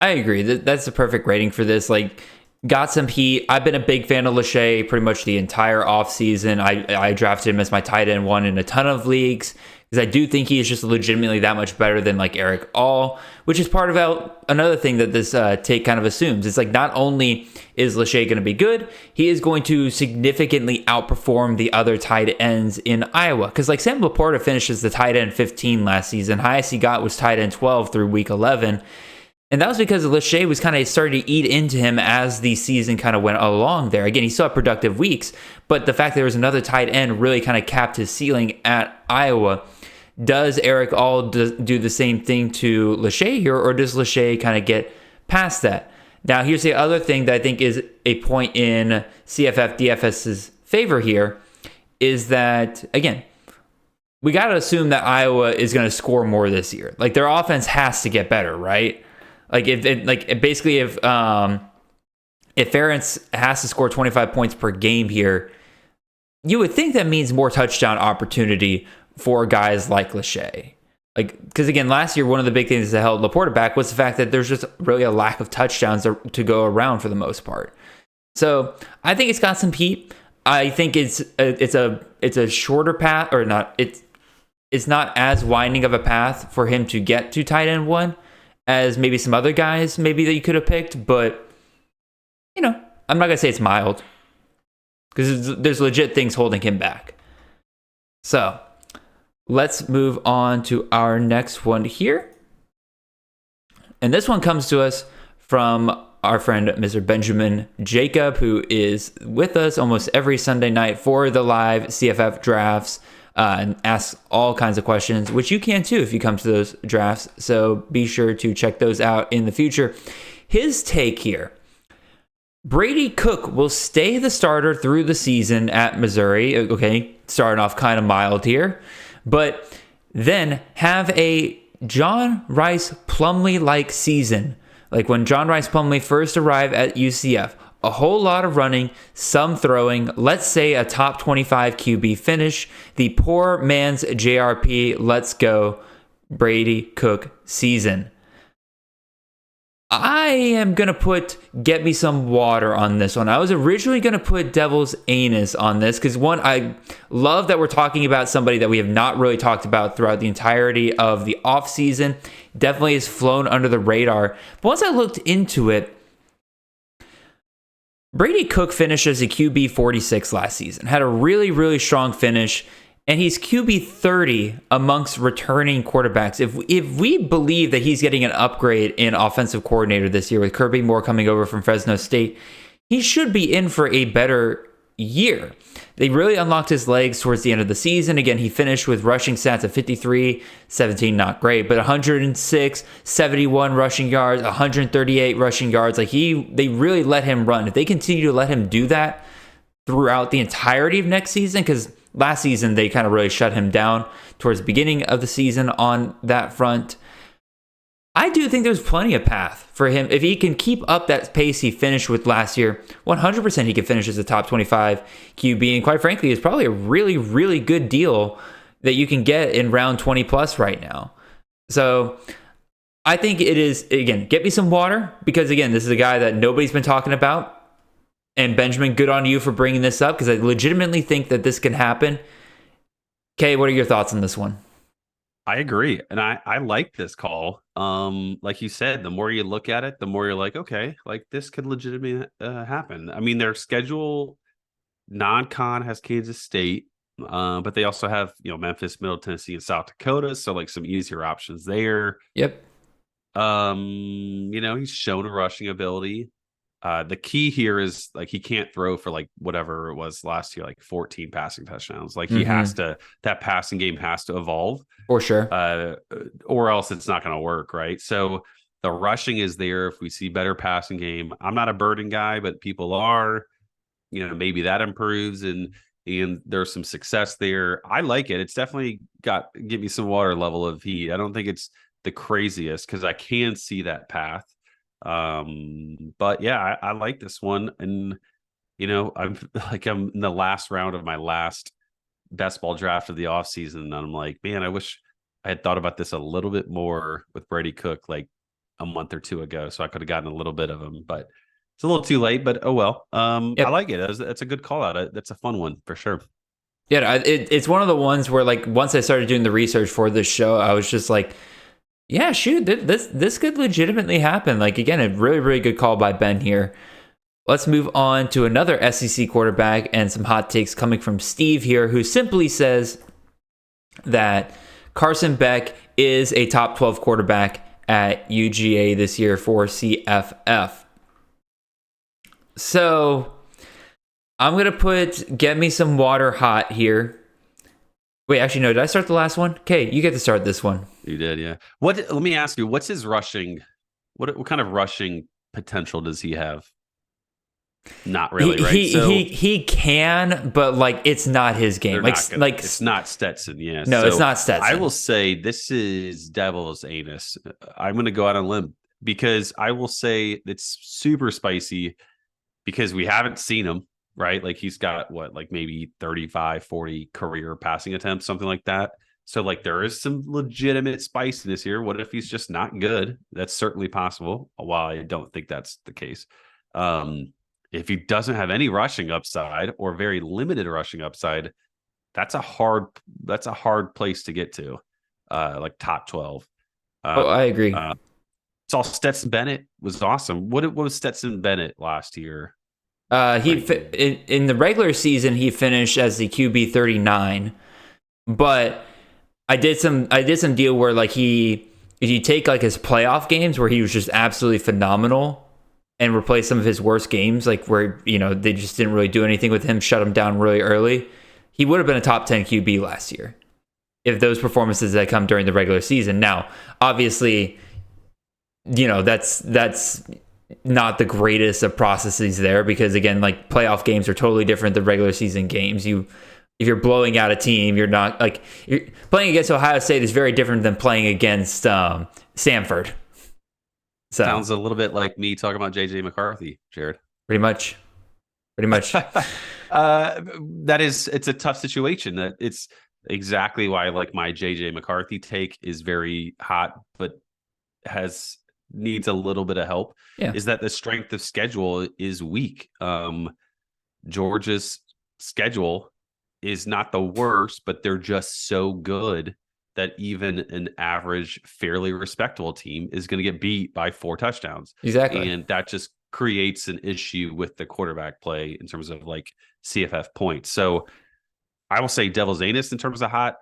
I agree. That's the perfect rating for this. Like, got some heat. I've been a big fan of Lachey pretty much the entire offseason. I drafted him as my tight end one in a ton of leagues because I do think he is just legitimately that much better than like Eric All, which is part of another thing that this take kind of assumes. It's like not only is Lachey going to be good, he is going to significantly outperform the other tight ends in Iowa. Because like Sam Laporta finished as the tight end 15 last season. Highest he got was tight end 12 through week 11. And that was because Lachey was kind of starting to eat into him as the season kind of went along there. Again, he still had productive weeks, but the fact there was another tight end really kind of capped his ceiling at Iowa. Does Eric All do the same thing to Lachey here, or does Lachey kind of get past that? Now, here's the other thing that I think is a point in CFF DFS's favor here is that, again, we got to assume that Iowa is going to score more this year. Like, their offense has to get better, right? Like, if Ferentz has to score 25 points per game here, you would think that means more touchdown opportunity for guys like Lachey. Like, because again, last year, one of the big things that held Laporta back was the fact that there's just really a lack of touchdowns to go around for the most part. So I think it's got some heat. I think it's a shorter path, or not. It's not as winding of a path for him to get to tight end 1 as maybe some other guys maybe that you could have picked. But I'm not gonna say it's mild because there's legit things holding him back. So let's move on to our next one here. And this one comes to us from our friend, Mr. Benjamin Jacob, who is with us almost every Sunday night for the live CFF drafts and asks all kinds of questions, which you can too if you come to those drafts. So be sure to check those out in the future. His take here: Brady Cook will stay the starter through the season at Missouri. Okay, starting off kind of mild here, but then have a John Rice Plumlee-like season. Like when John Rice Plumlee first arrived at UCF. A whole lot of running, some throwing, let's say a top 25 QB finish. The poor man's JRP, let's go, Brady Cook season. I am going to get me some water on this one. I was originally going to put devil's anus on this because, one, I love that we're talking about somebody that we have not really talked about throughout the entirety of the offseason. Definitely has flown under the radar. But once I looked into it, Brady Cook finished as a QB 46 last season. Had a really, really strong finish. And he's QB 30 amongst returning quarterbacks. If we believe that he's getting an upgrade in offensive coordinator this year with Kirby Moore coming over from Fresno State, he should be in for a better year. They really unlocked his legs towards the end of the season. Again, he finished with rushing stats of 53, 17, not great, but 106, 71 rushing yards, 138 rushing yards. Like they really let him run. If they continue to let him do that throughout the entirety of next season, because last season, they kind of really shut him down towards the beginning of the season on that front. I do think there's plenty of path for him. If he can keep up that pace he finished with last year, 100% he can finish as a top 25 QB. And quite frankly, it's probably a really, really good deal that you can get in round 20 plus right now. So I think it is, again, get me some water because, again, this is a guy that nobody's been talking about. And Benjamin, good on you for bringing this up because I legitimately think that this can happen. Kay, what are your thoughts on this one? I agree. And I like this call. Like you said, the more you look at it, the more you're like, okay, like this could legitimately happen. I mean, their schedule non-con has Kansas State, but they also have, Memphis, Middle Tennessee, and South Dakota. So like some easier options there. Yep. He's shown a rushing ability. The key here is like he can't throw for like whatever it was last year, like 14 passing touchdowns. Like he has to, that passing game has to evolve for sure, or else it's not going to work, right? So the rushing is there. If we see better passing game, I'm not a Burden guy, but people are. Maybe that improves and there's some success there. I like it. It's definitely give me some water level of heat. I don't think it's the craziest because I can see that path. But yeah, I like this one. And, I'm in the last round of my last best ball draft of the offseason. And I'm like, man, I wish I had thought about this a little bit more with Brady Cook like a month or two ago. So I could have gotten a little bit of him, but it's a little too late, but oh well. Yep. I like it. It's a good call out. That's a fun one for sure. Yeah, it's one of the ones where like once I started doing the research for this show, I was just like, yeah, shoot, this could legitimately happen. Like, again, a really, really good call by Ben here. Let's move on to another SEC quarterback and some hot takes coming from Steve here, who simply says that Carson Beck is a top 12 quarterback at UGA this year for CFF. So I'm going to get me some water hot here. Wait, actually, no. Did I start the last one? Okay, you get to start this one. You did, yeah. Let me ask you, what's his rushing? What kind of rushing potential does he have? Not really, right? He can, but like it's not his game. It's not Stetson. Yeah, no, it's not Stetson. I will say this is Devil's Anus. I'm going to go out on a limb because I will say it's super spicy because we haven't seen him, right? Like he's got like maybe 35, 40 career passing attempts, something like that. So like there is some legitimate spiciness here. What if he's just not good? That's certainly possible. While I don't think that's the case. If he doesn't have any rushing upside or very limited rushing upside, that's a hard place to get to, like top 12. I agree. Saw Stetson Bennett was awesome. What was Stetson Bennett last year? In the regular season he finished as the QB 39, but I did some deal where like if you take like his playoff games where he was just absolutely phenomenal and replace some of his worst games, like where, they just didn't really do anything with him, shut him down really early, he would have been a top 10 QB last year if those performances had come during the regular season. Now, obviously, that's not the greatest of processes there because, again, like playoff games are totally different than regular season games. If you're blowing out a team, you're playing against Ohio State is very different than playing against Stanford. So, sounds a little bit like me talking about JJ McCarthy, Jared. Pretty much. It's a tough situation. It's exactly why like my JJ McCarthy take is very hot, but needs a little bit of help. Yeah. Is that the strength of schedule is weak. Georgia's schedule is not the worst, but they're just so good that even an average, fairly respectable team is going to get beat by 4 touchdowns. Exactly. And that just creates an issue with the quarterback play in terms of like CFF points. So I will say Devil's Anus in terms of hot.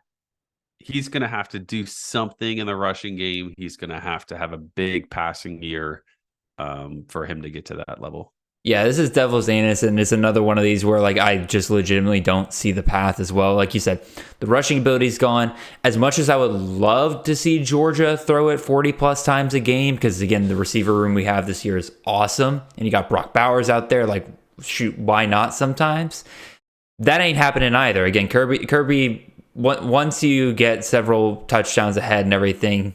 He's going to have to do something in the rushing game. He's going to have a big passing year for him to get to that level. Yeah, this is Devil's Anus, and it's another one of these where like I just legitimately don't see the path as well. Like you said, the rushing ability's gone. As much as I would love to see Georgia throw it 40 plus times a game, because again, the receiver room we have this year is awesome, and you got Brock Bowers out there. Like, shoot, why not? Sometimes that ain't happening either. Again, Kirby. Once you get several touchdowns ahead and everything,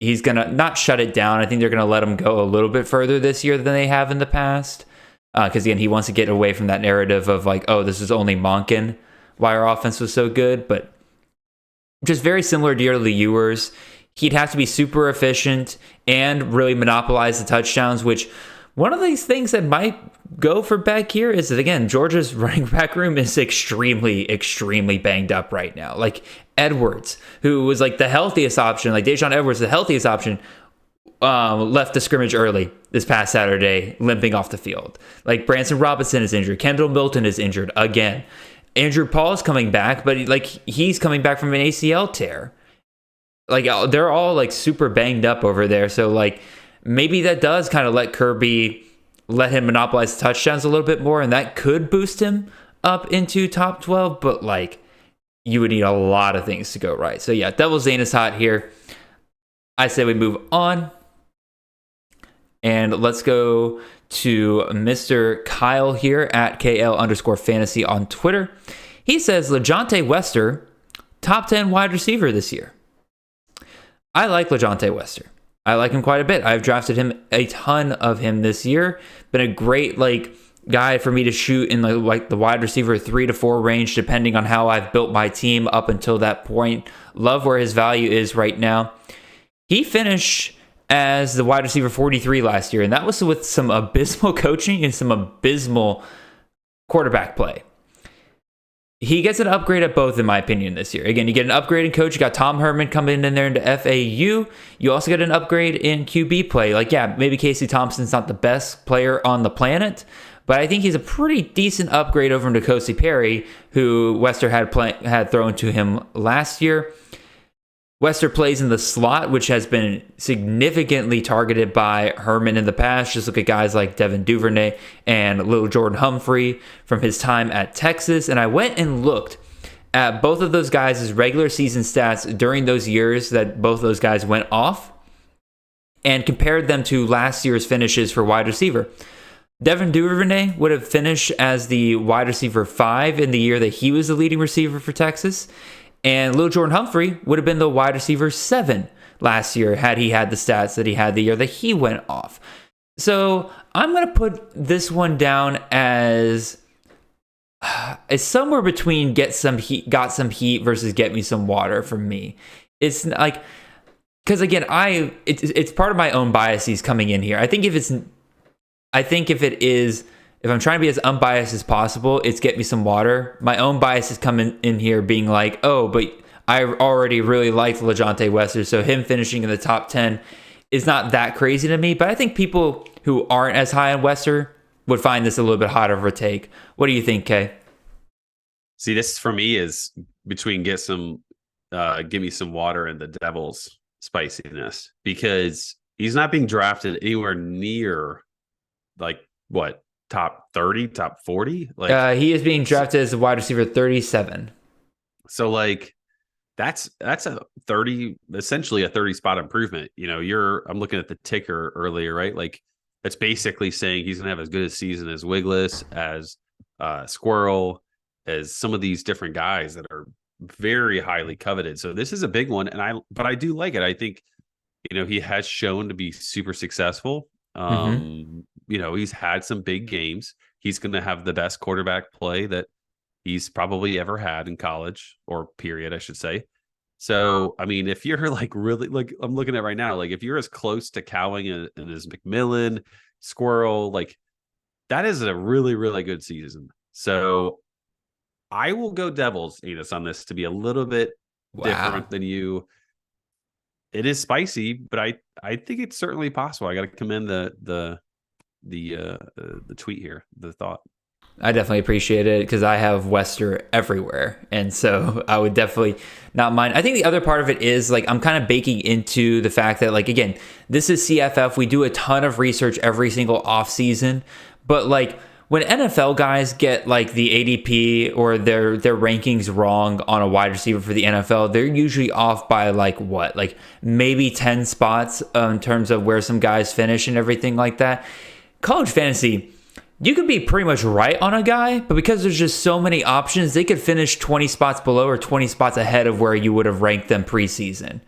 he's gonna not shut it down. I think they're gonna let him go a little bit further this year than they have in the past. Because again, he wants to get away from that narrative of like, oh, this is only Monken why our offense was so good. But just very similar to the Ewers, he'd have to be super efficient and really monopolize the touchdowns, which one of these things that might go for back here is that, again, Georgia's running back room is extremely, extremely banged up right now. Like Edwards, who was like the healthiest option, like Deshaun Edwards, the healthiest option, left the scrimmage early this past Saturday, limping off the field. Like Branson Robinson is injured. Kendall Milton is injured again. Andrew Paul is coming back, but like he's coming back from an ACL tear. Like they're all like super banged up over there. So like maybe that does kind of let him monopolize the touchdowns a little bit more, and that could boost him up into top 12. But like you would need a lot of things to go right. So yeah, Devil's Anus hot here. I say we move on. And let's go to Mr. Kyle here at KL_fantasy on Twitter. He says, LeJohntay Wester, top 10 wide receiver this year. I like LeJohntay Wester. I like him quite a bit. I've drafted him a ton of him this year. Been a great guy for me to shoot in the wide receiver 3 to 4 range, depending on how I've built my team up until that point. Love where his value is right now. He finished as the wide receiver 43 last year, and that was with some abysmal coaching and some abysmal quarterback play. He gets an upgrade at both, in my opinion, this year. Again, you get an upgrade in coach. You got Tom Herman coming in there into FAU. You also get an upgrade in QB play. Like, yeah, maybe Casey Thompson's not the best player on the planet, but I think he's a pretty decent upgrade over N'Kosi Perry, who Wester had thrown to him last year. Wester plays in the slot, which has been significantly targeted by Herman in the past. Just look at guys like Devin Duvernay and Little Jordan Humphrey from his time at Texas. And I went and looked at both of those guys' regular season stats during those years that both those guys went off. and compared them to last year's finishes for wide receiver. Devin Duvernay would have finished as the wide receiver 5 in the year that he was the leading receiver for Texas. And Lil Jordan Humphrey would have been the wide receiver 7 last year had he had the stats that he had the year that he went off. So I'm going to put this one down as it's somewhere between got some heat versus get me some water for me. It's like, because again, it's part of my own biases coming in here. I think if I'm trying to be as unbiased as possible, it's get me some water. My own bias is coming in here being like, oh, but I already really liked LeJohntay Wester, so him finishing in the top 10 is not that crazy to me. But I think people who aren't as high on Wester would find this a little bit hotter of a take. What do you think, Kay? See, this for me is between give me some water and the Devils spiciness, because he's not being drafted anywhere near like what, top 30, top 40? Like he is being drafted as a wide receiver 37. So like that's a 30, essentially a 30 spot improvement. You know, I'm looking at the ticker earlier, right? Like that's basically saying he's gonna have as good a season as Wigless, as Squirrel, as some of these different guys that are very highly coveted. So this is a big one, but I do like it. I think, you know, he has shown to be super successful. You know, he's had some big games. He's going to have the best quarterback play that he's probably ever had in college, or period, I should say. So, I mean, if you're like really, like I'm looking at right now, like if you're as close to Cowing and as McMillan, Squirrel, like that is a really, really good season. So I will go Devils, Enos, on this to be a little bit different than you. It is spicy, but I think it's certainly possible. I got to commend the tweet here, the thought. I definitely appreciate it because I have Wester everywhere, and so I would definitely not mind. I think the other part of it is like I'm kind of baking into the fact that, like, again, this is CFF. We do a ton of research every single off season, but like when NFL guys get like the ADP or their rankings wrong on a wide receiver for the NFL, they're usually off by like what, like maybe 10 spots in terms of where some guys finish and everything like that. College fantasy, you could be pretty much right on a guy, but because there's just so many options, they could finish 20 spots below or 20 spots ahead of where you would have ranked them preseason.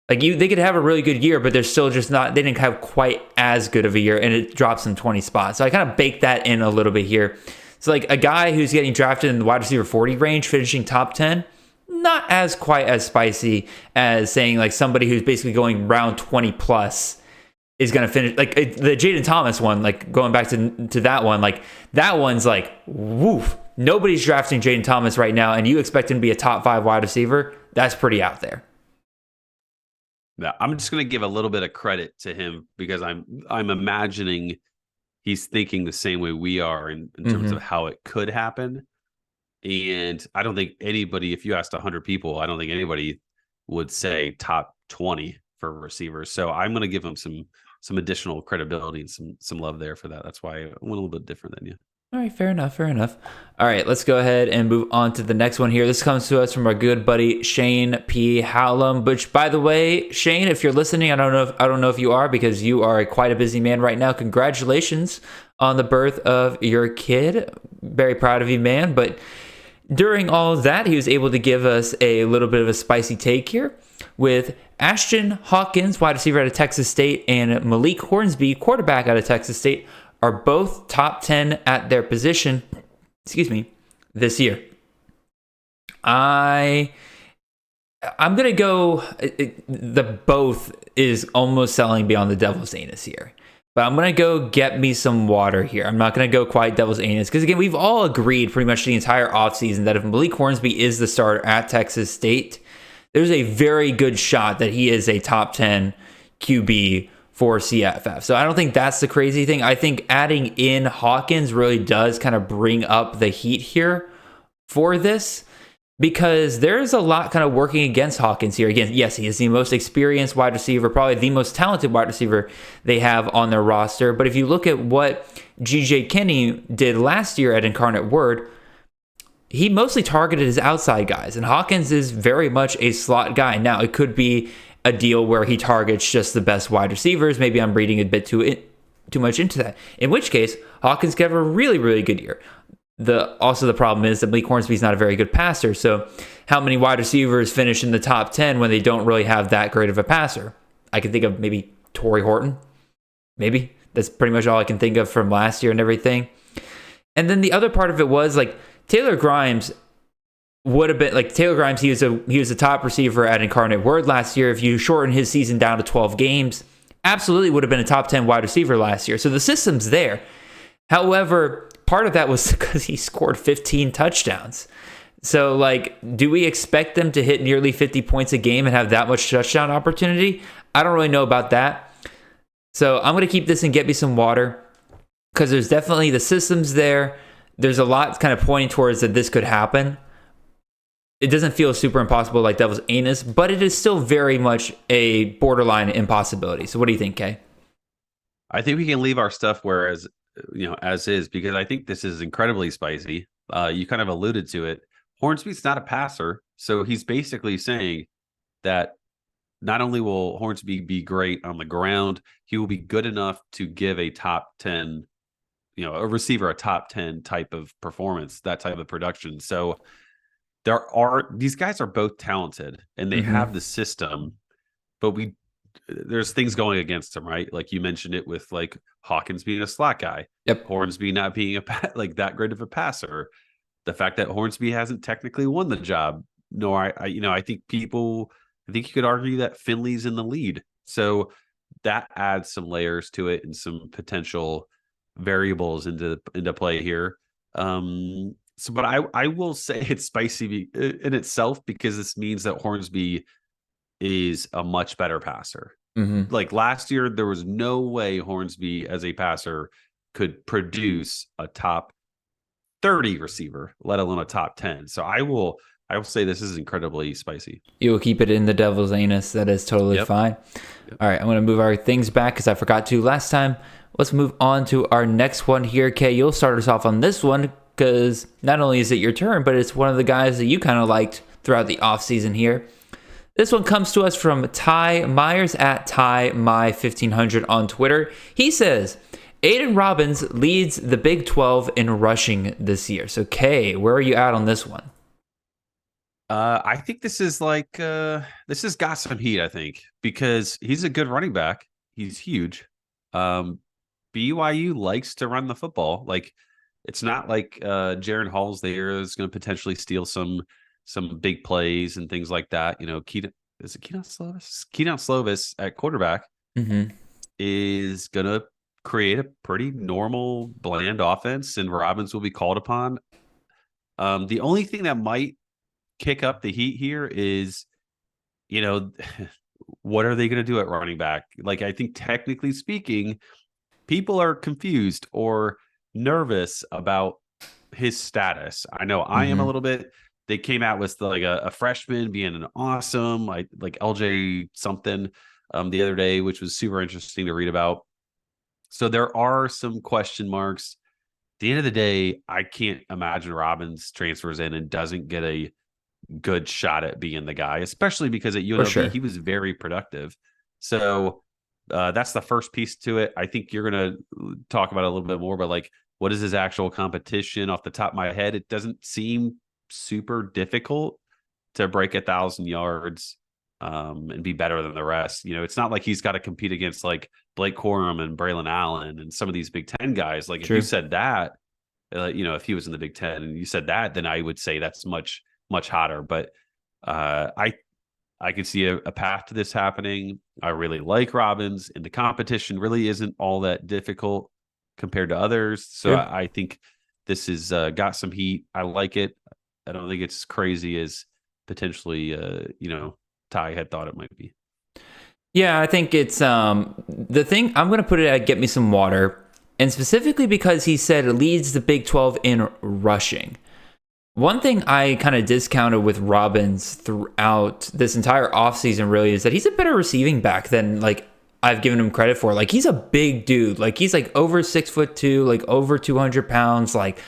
Like they could have a really good year, but they're still just not, they didn't have quite as good of a year, and it drops them 20 spots. So I kind of baked that in a little bit here. So like a guy who's getting drafted in the wide receiver 40 range, finishing top 10, not as quite as spicy as saying like somebody who's basically going round 20 plus is going to finish. Like the Jaden Thomas one, like going back to that one, like that one's like, woof. Nobody's drafting Jaden Thomas right now, and you expect him to be a top 5 wide receiver. That's pretty out there. Yeah, I'm just going to give a little bit of credit to him because I'm imagining he's thinking the same way we are in terms of how it could happen. And I don't think anybody, if you asked 100 people, I don't think anybody would say top 20 for receivers. So I'm going to give him some additional credibility and some love there for that. That's why I went a little bit different than you. All right, fair enough. All right, let's go ahead and move on to the next one here. This comes to us from our good buddy Shane P. Hallam. Which, by the way, Shane, if you're listening, I don't know if you are, because you are quite a busy man right now. Congratulations on the birth of your kid. Very proud of you, man. But during all of that, he was able to give us a little bit of a spicy take here with Ashton Hawkins, wide receiver out of Texas State, and Malik Hornsby, quarterback out of Texas State, are both top 10 at their position, this year. I'm going to go, the both is almost selling beyond the devil's anus here. But I'm going to go get me some water here. I'm not going to go quite devil's anus, because again, we've all agreed pretty much the entire offseason that if Malik Hornsby is the starter at Texas State, there's a very good shot that he is a top 10 QB for CFF. So I don't think that's the crazy thing. I think adding in Hawkins really does kind of bring up the heat here for this, because there's a lot kind of working against Hawkins here. Again, yes, he is the most experienced wide receiver, probably the most talented wide receiver they have on their roster. But if you look at what GJ Kinney did last year at Incarnate Word, he mostly targeted his outside guys, and Hawkins is very much a slot guy. Now, it could be a deal where he targets just the best wide receivers. Maybe I'm reading a bit too much into that. In which case, Hawkins could have a really, really good year. The problem is that Malik Hornsby's not a very good passer. So how many wide receivers finish in the top 10 when they don't really have that great of a passer? I can think of maybe Torrey Horton. Maybe. That's pretty much all I can think of from last year and everything. And then the other part of it was like Taylor Grimes would have been like Taylor Grimes. He was a top receiver at Incarnate Word last year. If you shorten his season down to 12 games, absolutely would have been a top 10 wide receiver last year. So the system's there. However, part of that was because he scored 15 touchdowns. So like, do we expect them to hit nearly 50 points a game and have that much touchdown opportunity? I don't really know about that. So I'm going to keep this and get me some water because there's definitely the systems there. There's a lot kind of pointing towards that this could happen. It doesn't feel super impossible like devil's anus, but it is still very much a borderline impossibility. So what do you think, Kay? I think we can leave our stuff as is, because I think this is incredibly spicy. You kind of alluded to it. Hornsby's not a passer, so he's basically saying that not only will Hornsby be great on the ground, he will be good enough to give a top 10, a receiver a top 10 type of performance, that type of production. So these guys are both talented and they have the system, but there's things going against them, right? Like you mentioned it with like Hawkins being a slot guy, Hornsby not being like that great of a passer, the fact that Hornsby hasn't technically won the job. No, I think you could argue that Finley's in the lead. So that adds some layers to it and some potential variables into play here. But I will say it's spicy in itself because this means that Hornsby is a much better passer. Like last year, there was no way Hornsby as a passer could produce a top 30 receiver, let alone a top 10. So I will say this is incredibly spicy. You will keep it in the devil's anus. That is totally fine. Yep. All right, I'm going to move our things back because I forgot to last time. Let's move on to our next one here. Kay, you'll start us off on this one because not only is it your turn, but it's one of the guys that you kind of liked throughout the offseason here. This one comes to us from Ty Myers at TyMy1500 on Twitter. He says, Aiden Robbins leads the Big 12 in rushing this year. So, Kay, where are you at on this one? I think this is this has got some heat, I think, because he's a good running back. He's huge. BYU likes to run the football. Like, it's not like Jaron Hall's there is going to potentially steal some big plays and things like that. Keaton Slovis at quarterback is going to create a pretty normal, bland offense, and Robbins will be called upon. The only thing that might kick up the heat here is, what are they going to do at running back? Like, I think technically speaking, people are confused or nervous about his status. I know I am a little bit. They came out with like a freshman being an awesome, like LJ something the other day, which was super interesting to read about. So there are some question marks. At the end of the day, I can't imagine Robbins transfers in and doesn't get a good shot at being the guy, especially because at UNLV he was very productive. So that's the first piece to it. I think you're going to talk about it a little bit more, but like, what is his actual competition? Off the top of my head, it doesn't seem super difficult to break 1,000 yards and be better than the rest. It's not like he's got to compete against like Blake Corum and Braylon Allen and some of these Big Ten guys. Like, if you said that, if he was in the Big Ten and you said that, then I would say that's much hotter. But I could see a path to this happening. I really like Robbins, and the competition really isn't all that difficult compared to others. So I think this is got some heat. I like it. I don't think it's as crazy as potentially, Ty had thought it might be. Yeah, I think it's the thing. I'm going to put it at Get Me Some Water, and specifically because he said it leads the Big 12 in rushing. One thing I kind of discounted with Robbins throughout this entire offseason really is that he's a better receiving back than like I've given him credit for. Like, he's a big dude. Like, he's like over 6'2", like over 200 pounds. Like,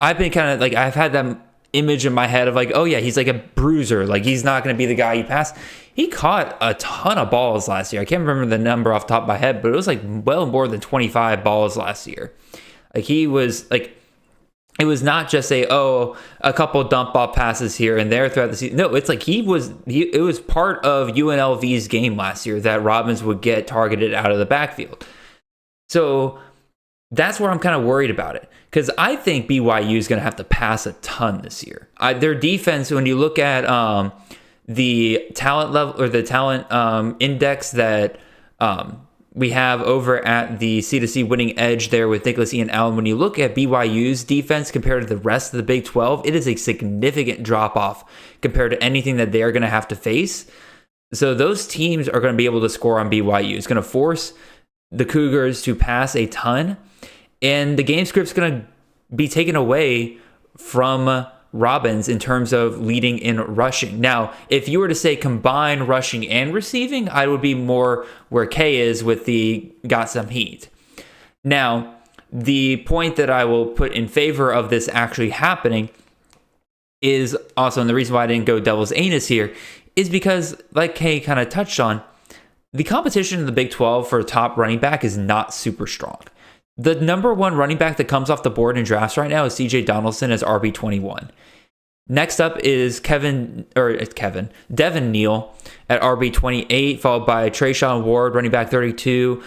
I've been kind of like, I've had that image in my head of like, oh yeah, he's like a bruiser. Like he's not going to be the guy you pass. He caught a ton of balls last year. I can't remember the number off the top of my head, but it was like well more than 25 balls last year. Like he was like, it was not just a couple dump ball passes here and there throughout the season. No, it's like it was part of UNLV's game last year that Robbins would get targeted out of the backfield. So that's where I'm kind of worried about it, because I think BYU is going to have to pass a ton this year. Their defense, when you look at the talent level or the talent index that we have over at the C2C Winning Edge there with Nicholas Ian Allen, when you look at BYU's defense compared to the rest of the Big 12, it is a significant drop off compared to anything that they are going to have to face. So those teams are going to be able to score on BYU. It's going to force the Cougars to pass a ton, and the game script's going to be taken away from Robbins in terms of leading in rushing. Now, if you were to say combine rushing and receiving, I would be more where K is with the got some heat. Now, the point that I will put in favor of this actually happening is also, and the reason why I didn't go devil's anus here, is because, like Kay kind of touched on, the competition in the Big 12 for a top running back is not super strong. The number one running back that comes off the board in drafts right now is CJ Donaldson as RB21. Next up is Devin Neal at RB28, followed by Trayshawn Ward, running back 32,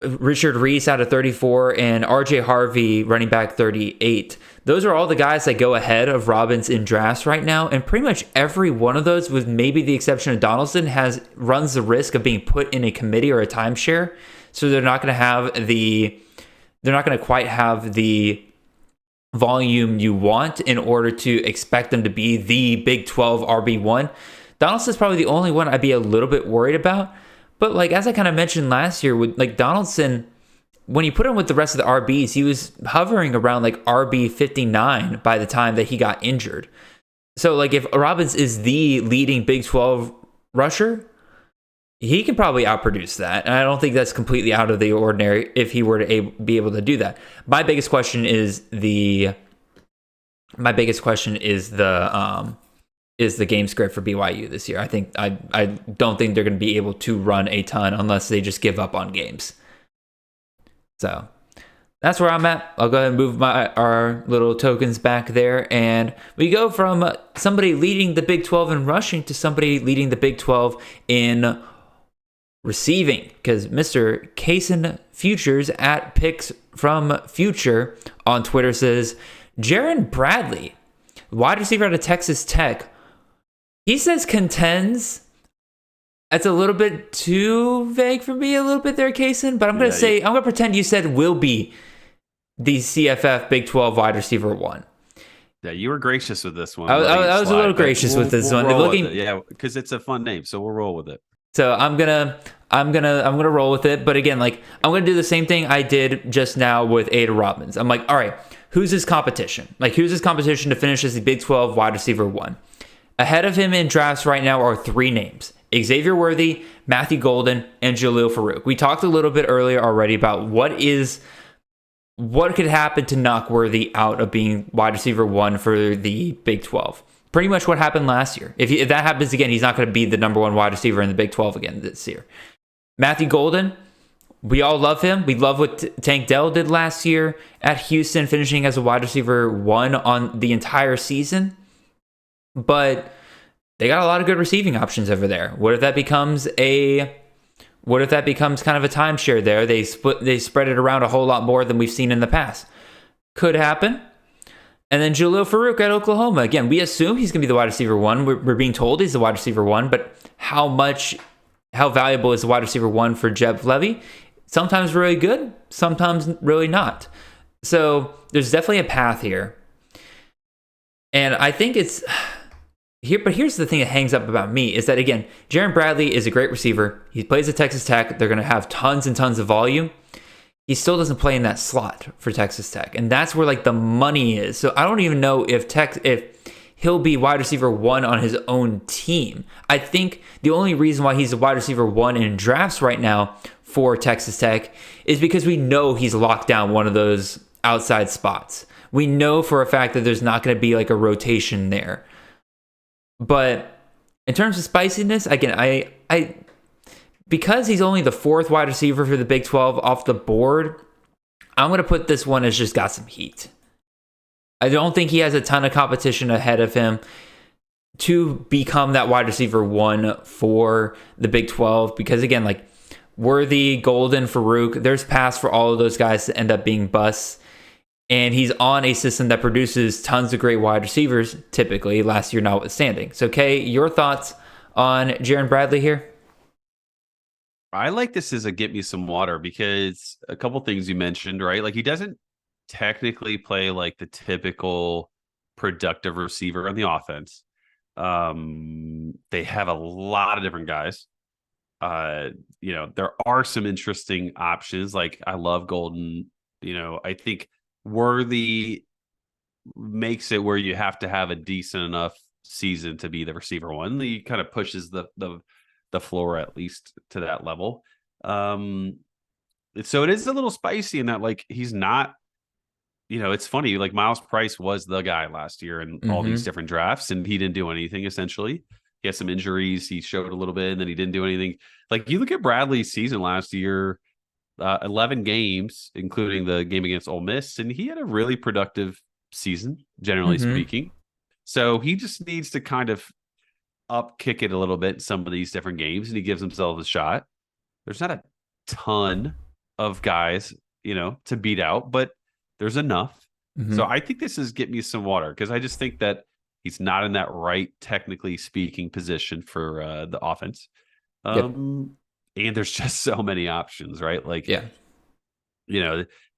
Richard Reese out of 34, and RJ Harvey, running back 38. Those are all the guys that go ahead of Robbins in drafts right now, and pretty much every one of those, with maybe the exception of Donaldson, runs the risk of being put in a committee or a timeshare. So they're not going to quite have the volume you want in order to expect them to be the Big 12 RB1. Donaldson's probably the only one I'd be a little bit worried about. But like, as I kind of mentioned last year, with like Donaldson, when you put him with the rest of the RBs, he was hovering around like RB 59 by the time that he got injured. So like, if Robbins is the leading Big 12 rusher, he can probably outproduce that. And I don't think that's completely out of the ordinary if he were to be able to do that. My biggest question is the game script for BYU this year. I don't think they're going to be able to run a ton unless they just give up on games. So that's where I'm at. I'll go ahead and move our little tokens back there, and we go from somebody leading the Big 12 in rushing to somebody leading the Big 12 in receiving, because Mr. Kaysen Futures at Picks from Future on Twitter says Jared Bradley, wide receiver out of Texas Tech. He says contends. That's a little bit too vague for me, a little bit there, Kaysen, but I'm going to pretend you said will be the CFF Big 12 wide receiver one. Yeah, you were gracious with this one. I was a little gracious with this one. Yeah, because it's a fun name, so we'll roll with it. So I'm gonna roll with it. But again, like, I'm gonna do the same thing I did just now with Ada Robbins. I'm like, all right, who's his competition? Like, who's his competition to finish as the Big 12 wide receiver one? Ahead of him in drafts right now are three names: Xavier Worthy, Matthew Golden, and Jalil Farouk. We talked a little bit earlier already about what could happen to knock Worthy out of being wide receiver one for the Big 12. Pretty much what happened last year. If that happens again, he's not going to be the number one wide receiver in the Big 12 again this year. Matthew Golden, we all love him. We love what Tank Dell did last year at Houston, finishing as a wide receiver one on the entire season. But they got a lot of good receiving options over there. What if that becomes kind of a timeshare there? They spread it around a whole lot more than we've seen in the past. Could happen. And then Jalil Farouk at Oklahoma. Again, we assume he's going to be the wide receiver one. We're being told he's the wide receiver one, but how valuable is the wide receiver one for Jeb Levy? Sometimes really good, sometimes really not. So there's definitely a path here. And I think it's here, but here's the thing that hangs up about me is that, again, Jared Bradley is a great receiver. He plays at Texas Tech. They're going to have tons and tons of volume. He still doesn't play in that slot for Texas Tech. And that's where like the money is. So I don't even know if he'll be wide receiver one on his own team. I think the only reason why he's a wide receiver one in drafts right now for Texas Tech is because we know he's locked down one of those outside spots. We know for a fact that there's not going to be like a rotation there. But in terms of spiciness, again, I because he's only the 4th wide receiver for the Big 12 off the board, I'm going to put this one as just got some heat. I don't think he has a ton of competition ahead of him to become that wide receiver 1 for the Big 12, because again, like Worthy, Golden, Farouk, there's paths for all of those guys to end up being busts. And he's on a system that produces tons of great wide receivers, typically, last year notwithstanding. So, Kay, your thoughts on Jaron Bradley here? I like this as a get me some water because a couple things you mentioned, right? Like he doesn't technically play like the typical productive receiver on the offense. They have a lot of different guys. There are some interesting options. Like I love Golden. I think Worthy makes it where you have to have a decent enough season to be the receiver 1. He kind of pushes the floor at least to that level. So it is a little spicy in that like he's not. It's funny. Like Miles Price was the guy last year in all these different drafts, and he didn't do anything essentially. He had some injuries. He showed a little bit, and then he didn't do anything. Like you look at Bradley's season last year. 11 games, including the game against Ole Miss, and he had a really productive season, generally speaking. So he just needs to kind of kick it a little bit in some of these different games, and he gives himself a shot. There's not a ton of guys, to beat out, but there's enough. So I think this is get me some water because I just think that he's not in that right, technically speaking, position for the offense. And there's just so many options, right? Like, you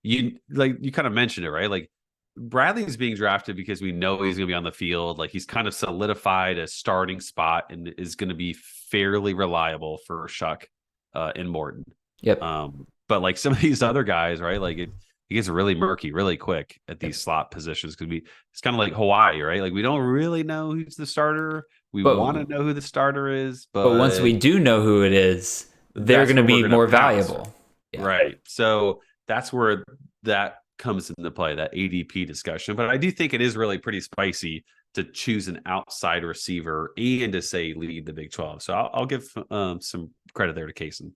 kind of mentioned it, right? Like Bradley's being drafted because we know he's going to be on the field. Like he's kind of solidified a starting spot and is going to be fairly reliable for Shuck and Morton. But like some of these other guys, right? Like it gets really murky really quick at these slot positions because it's kind of like Hawaii, right? Like we don't really know who's the starter. We want to know who the starter is, but once we do know who it is, they're going to be more valuable. Right. So that's where that comes into play, that ADP discussion. But I do think it is really pretty spicy to choose an outside receiver and to say lead the Big 12. So I'll give some credit there to Kaysen.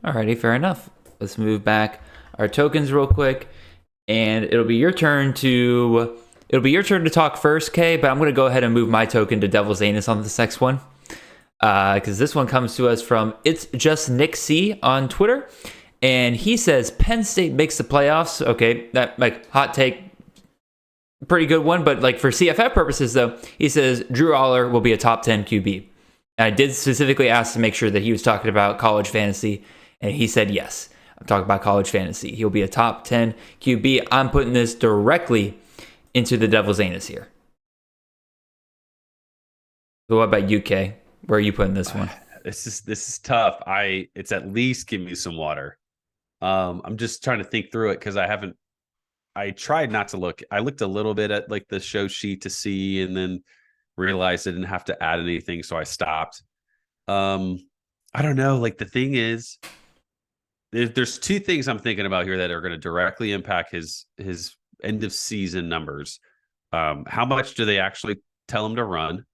All righty, fair enough. Let's move back our tokens real quick, and it'll be your turn to talk first, Kay. But I'm going to go ahead and move my token to Devil's Anus on this next one. Because this one comes to us from It's Just Nick C on Twitter, and he says Penn State makes the playoffs. Okay, that like hot take, pretty good one, but like for CFF purposes though, he says Drew Aller will be a top 10 QB. And I did specifically ask to make sure that he was talking about college fantasy, and he said yes. I'm talking about college fantasy. He'll be a top 10 QB. I'm putting this directly into the Devil's Anus here. So what about you, Kay? Where are you putting this one? This is tough. It's at least give me some water. I'm just trying to think through it because I tried not to look. I looked a little bit at like the show sheet to see and then realized I didn't have to add anything, so I stopped. I don't know. Like the thing is, there's 2 things I'm thinking about here that are going to directly impact his end of season numbers. How much do they actually tell him to run?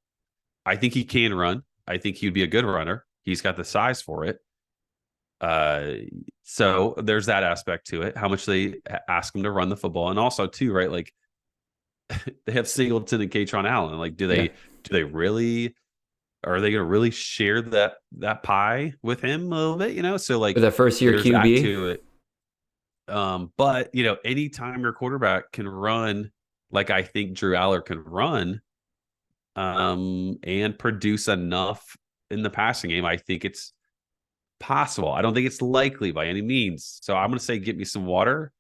I think he can run. I think he'd be a good runner. He's got the size for it. So there's that aspect to it. How much they ask him to run the football, and also too, right? Like they have Singleton and Katron Allen. Like, do they really? Are they going to really share that pie with him a little bit? So like for the first year QB to it. But anytime your quarterback can run, like I think Drew Aller can run, and produce enough in the passing game, I think it's possible. I don't think it's likely by any means. So I'm going to say get me some water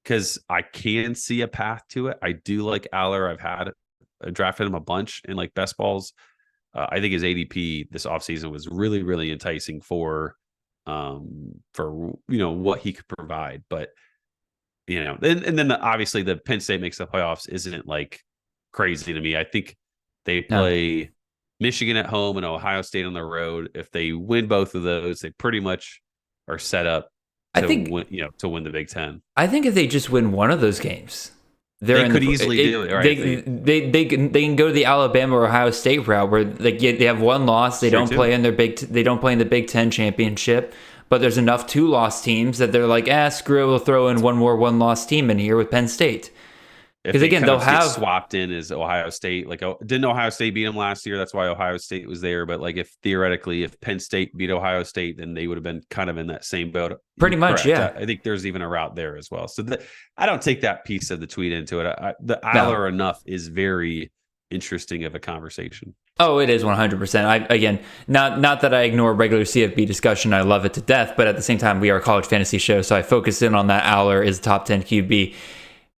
because I can see a path to it. I do like Aller. I drafted him a bunch in like best balls. I think his ADP this offseason was really, really enticing for what he could provide. But and then obviously the Penn State makes the playoffs isn't like crazy to me. I think they play Michigan at home and Ohio State on the road. If they win both of those, they pretty much are set up I think win, to win the Big Ten. I think if they just win one of those games, They could easily do it. Right? They can go to the Alabama or Ohio State route where they have one loss. They don't play in they don't play in the Big Ten championship. But there's enough 2-loss teams that they're like, screw it, we'll throw in one more 1-loss team in here with Penn State. Because again, they'll have swapped in as Ohio State. Like, didn't Ohio State beat them last year? That's why Ohio State was there. But like, if Penn State beat Ohio State, then they would have been kind of in that same boat. Pretty much, yeah. I think there's even a route there as well. So I don't take that piece of the tweet into it. The Aller enough is very interesting of a conversation. Oh, it is 100%. Again, not that I ignore regular CFB discussion. I love it to death. But at the same time, we are a college fantasy show, so I focus in on that. Aller is top 10 QB.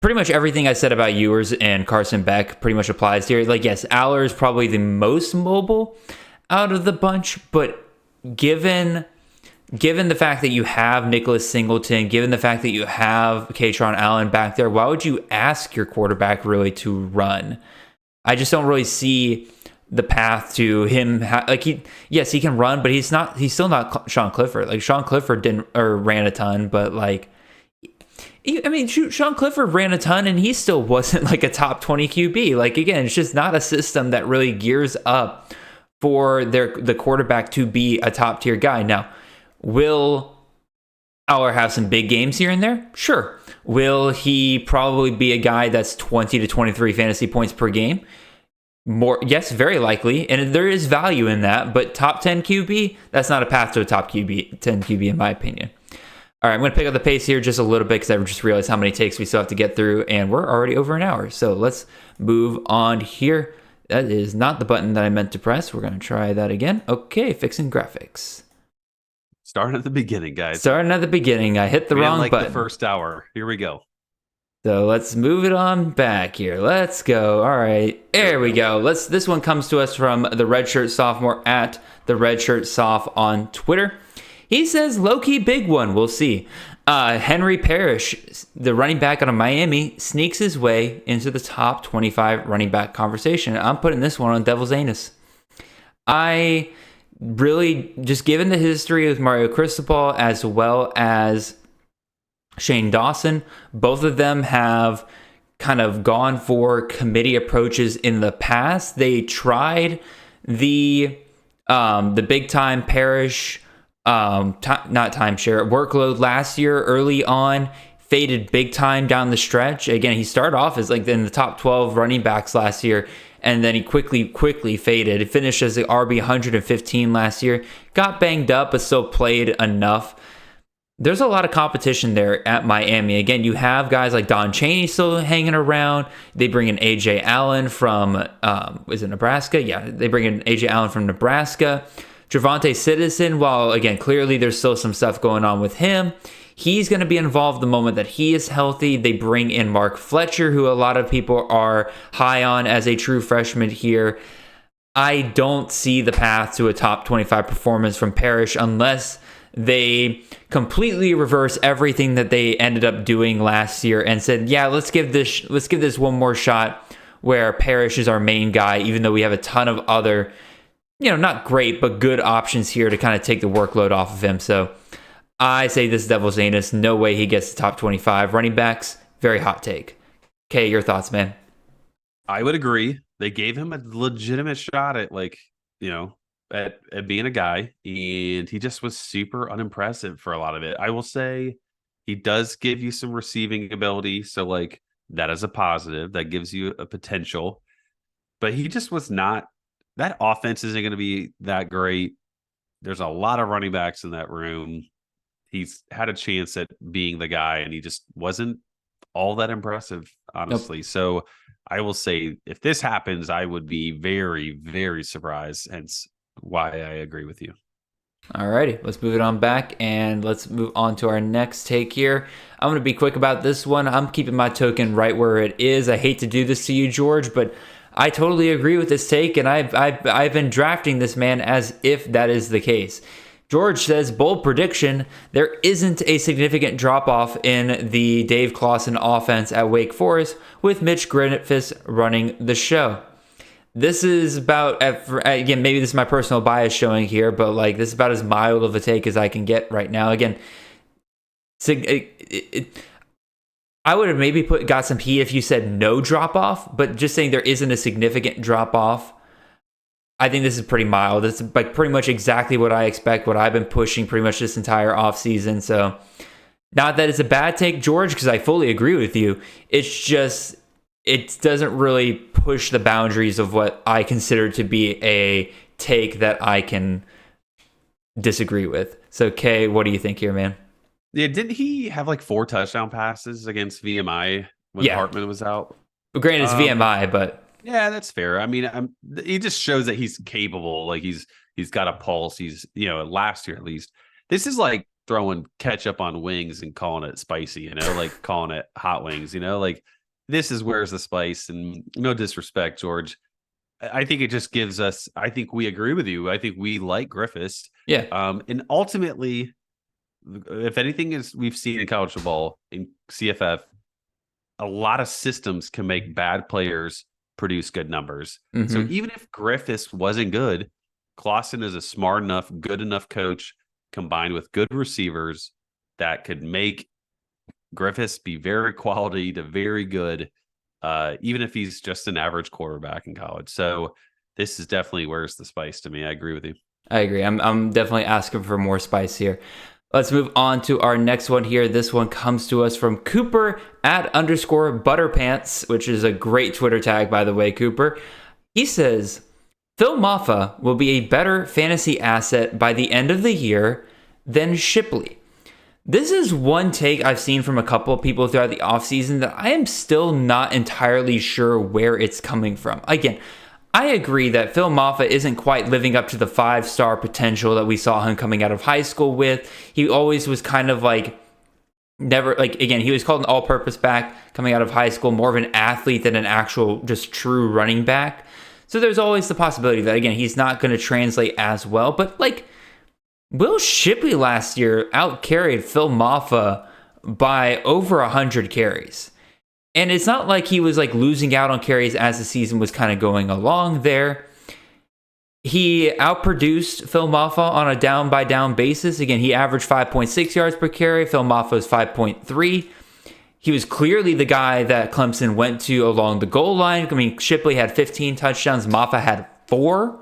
Pretty much everything I said about Ewers and Carson Beck pretty much applies here. Like, yes, Aller is probably the most mobile out of the bunch, but given the fact that you have Nicholas Singleton, given the fact that you have Katron Allen back there, why would you ask your quarterback really to run? I just don't really see the path to him. He can run, but he's still not Sean Clifford. Like, Sean Clifford ran a ton, but like, I mean, shoot, Sean Clifford ran a ton and he still wasn't like a top 20 QB. Like, again, it's just not a system that really gears up for the quarterback to be a top tier guy. Now, will Aller have some big games here and there? Sure. Will he probably be a guy that's 20 to 23 fantasy points per game? Yes, very likely. And there is value in that, but top 10 QB, that's not a path to a top 10 QB in my opinion. All right, I'm going to pick up the pace here just a little bit because I just realized how many takes we still have to get through, and we're already over an hour. So let's move on here. That is not the button that I meant to press. We're going to try that again. Okay, fixing graphics. Starting at the beginning, guys. Starting at the beginning. I hit the wrong button. The first hour. Here we go. So let's move it on back here. Let's go. All right, there we go. This one comes to us from the Redshirt Sophomore at the Redshirt Soph on Twitter. He says, low-key big one. We'll see. Henry Parrish, the running back out of Miami, sneaks his way into the top 25 running back conversation. I'm putting this one on Devil's Anus. I really, just given the history with Mario Cristobal as well as Shane Dawson, both of them have kind of gone for committee approaches in the past. They tried the big-time Parrish not timeshare workload last year early on, faded big time down the stretch. Again, he started off as like in the top 12 running backs last year, and then he quickly faded. He finished as the RB 115 last year, got banged up, but still played enough. There's a lot of competition there at Miami. Again, you have guys like Don Chaney still hanging around. They bring in A.J. Allen from, is it Nebraska? Yeah, they bring in A.J. Allen from Nebraska. Javonte Citizen, while again, clearly there's still some stuff going on with him, he's going to be involved the moment that he is healthy. They bring in Mark Fletcher, who a lot of people are high on as a true freshman here. I don't see the path to a top 25 performance from Parrish unless they completely reverse everything that they ended up doing last year and said, yeah, let's give this one more shot where Parrish is our main guy, even though we have a ton of other, not great, but good options here to kind of take the workload off of him. So I say this is Devil's Anus. No way he gets the top 25 running backs. Very hot take. Okay, your thoughts, man? I would agree. They gave him a legitimate shot at at being a guy, and he just was super unimpressive for a lot of it. I will say he does give you some receiving ability, so like that is a positive. That gives you a potential. But he just was not. That offense isn't going to be that great. There's a lot of running backs in that room. He's had a chance at being the guy, and he just wasn't all that impressive, honestly. Nope. So I will say if this happens, I would be very, very surprised, hence why I agree with you. All righty, let's move it on back, and let's move on to our next take here. I'm going to be quick about this one. I'm keeping my token right where it is. I hate to do this to you, George, but I totally agree with this take, and I've been drafting this man as if that is the case. George says, bold prediction, there isn't a significant drop-off in the Dave Clawson offense at Wake Forest with Mitch Griffiths running the show. This is about, again, maybe this is my personal bias showing here, but like this is about as mild of a take as I can get right now. Again, I would have maybe got some heat if you said no drop off, but just saying there isn't a significant drop off, I think this is pretty mild. It's like pretty much exactly what I expect, what I've been pushing pretty much this entire offseason. So not that it's a bad take, George, because I fully agree with you. It's just, it doesn't really push the boundaries of what I consider to be a take that I can disagree with. So, Kay, what do you think here, man? Yeah, didn't he have like 4 touchdown passes against VMI when Hartman was out? But granted, it's VMI, but yeah, that's fair. I mean, he just shows that he's capable. Like he's got a pulse. He's, last year at least. This is like throwing ketchup on wings and calling it spicy, like calling it hot wings, like this is where's the spice. And no disrespect, George. I think it just gives us, I think we agree with you. I think we like Griffiths. Yeah. And ultimately, if anything is we've seen in college football in CFF, a lot of systems can make bad players produce good numbers. Mm-hmm. So even if Griffiths wasn't good, Clausen is a smart enough, good enough coach combined with good receivers that could make Griffiths be very quality to very good, even if he's just an average quarterback in college. So this is definitely where's the spice to me. I agree with you. I agree. I'm definitely asking for more spice here. Let's move on to our next one here. This one comes to us from Cooper @_Butterpants, which is a great Twitter tag, by the way, Cooper. He says, Phil Maffa will be a better fantasy asset by the end of the year than Shipley. This is one take I've seen from a couple of people throughout the offseason that I am still not entirely sure where it's coming from. Again, I agree that Phil Maffa isn't quite living up to the 5-star potential that we saw him coming out of high school with. He always was kind of like he was called an all-purpose back coming out of high school, more of an athlete than an actual just true running back. So there's always the possibility that, again, he's not going to translate as well. But like Will Shipley last year out-carried Phil Maffa by over 100 carries. And it's not like he was like losing out on carries as the season was kind of going along there. He outproduced Phil Maffa on a down-by-down basis. Again, he averaged 5.6 yards per carry. Phil Maffa was 5.3. He was clearly the guy that Clemson went to along the goal line. I mean, Shipley had 15 touchdowns. Maffa had 4.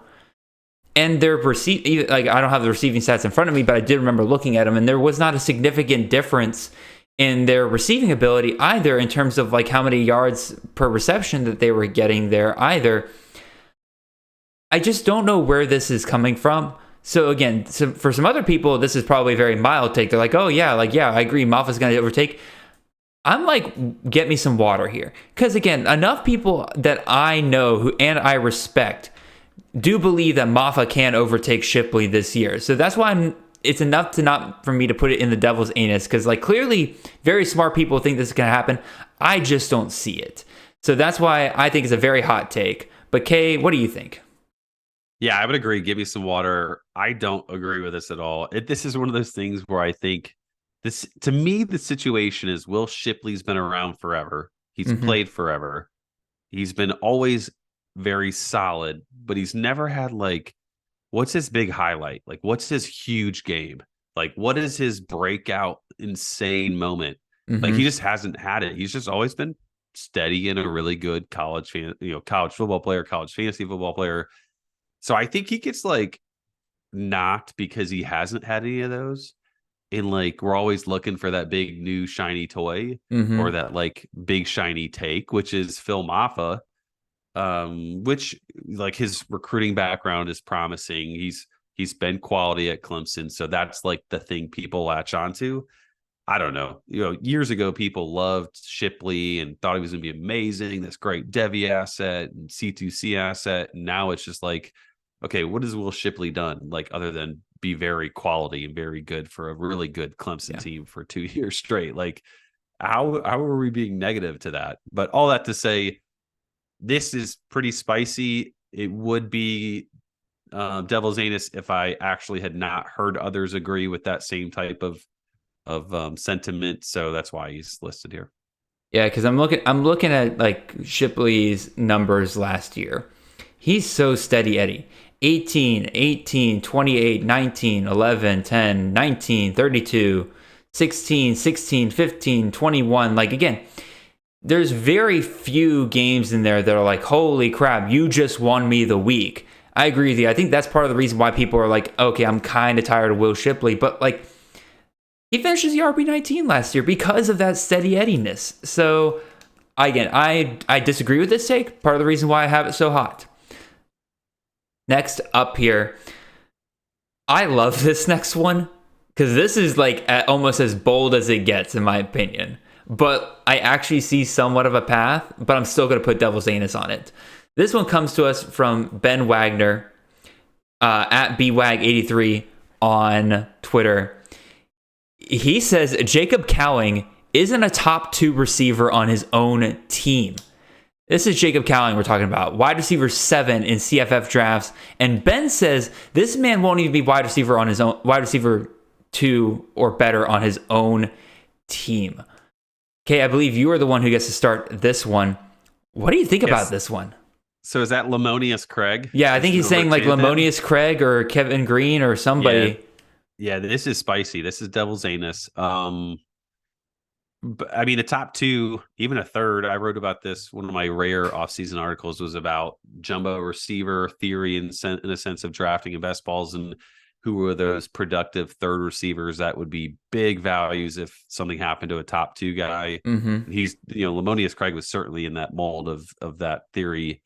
And their I don't have the receiving stats in front of me, but I did remember looking at them, and there was not a significant difference in their receiving ability either in terms of like how many yards per reception that they were getting there either. I just don't know where this is coming from. So again, for some other people, this is probably a very mild take. They're like, oh yeah, I agree, Maffa's going to overtake. I'm like, get me some water here. Because again, enough people that I know and I respect do believe that Maffa can overtake Shipley this year. So that's why it's enough for me to put it in the devil's anus, because like clearly very smart people think this is going to happen. I just don't see it. So that's why I think it's a very hot take. But Kay, what do you think? Yeah, I would agree. Give me some water. I don't agree with this at all. This is one of those things where I think this, to me, the situation is Will Shipley's been around forever. He's played forever. He's been always very solid, but he's never had like, what's his big highlight? Like, what's his huge game? Like, what is his breakout insane moment? Like, he just hasn't had it. He's just always been steady and a really good college football player, college fantasy football player. So I think he gets like knocked because he hasn't had any of those. And like, we're always looking for that big new shiny toy or that like big shiny take, which is Phil Maffa. Which like his recruiting background is promising. He's been quality at Clemson, so that's like the thing people latch onto. I don't know. Years ago, people loved Shipley and thought he was going to be amazing. This great Devi asset and C2C asset. And now it's just like, okay, what has Will Shipley done? Like other than be very quality and very good for a really good Clemson team for 2 years straight. Like how are we being negative to that? But all that to say, this is pretty spicy. It would be devil's anus if I actually had not heard others agree with that same type of sentiment. So that's why he's listed here. Yeah, because I'm looking at like Shipley's numbers last year. He's so steady Eddie. 18, 28, 19, 11, 10, 19, 32, 16, 16, 15, 21. Like, again, there's very few games in there that are like, holy crap, you just won me the week. I agree with you. I think that's part of the reason why people are like, okay, I'm kind of tired of Will Shipley. But, like, he finishes the RB19 last year because of that steady Eddiness. So, again, I disagree with this take. Part of the reason why I have it so hot. Next up here, I love this next one because this is like almost as bold as it gets, in my opinion. But I actually see somewhat of a path, but I'm still going to put devil's anus on it. This one comes to us from Ben Wagner at BWAG83 on Twitter. He says Jacob Cowing isn't a top 2 receiver on his own team. This is Jacob Cowing we're talking about. Wide receiver 7 in CFF drafts. And Ben says this man won't even be wide receiver 2 or better on his own team. Okay, I believe you are the one who gets to start this one. What do you think about this one? So is that Lamonius Craig? Yeah, I think he's saying like Lamonius Craig or Kevin Green or somebody. Yeah, this is spicy. This is devil's anus. But, I mean, the top 2, even a third. I wrote about this. One of my rare offseason articles was about jumbo receiver theory in a sense of drafting and best balls, and who were those productive third receivers that would be big values if something happened to a top 2 guy. Mm-hmm. He's, Lamonius Craig was certainly in that mold of that theory.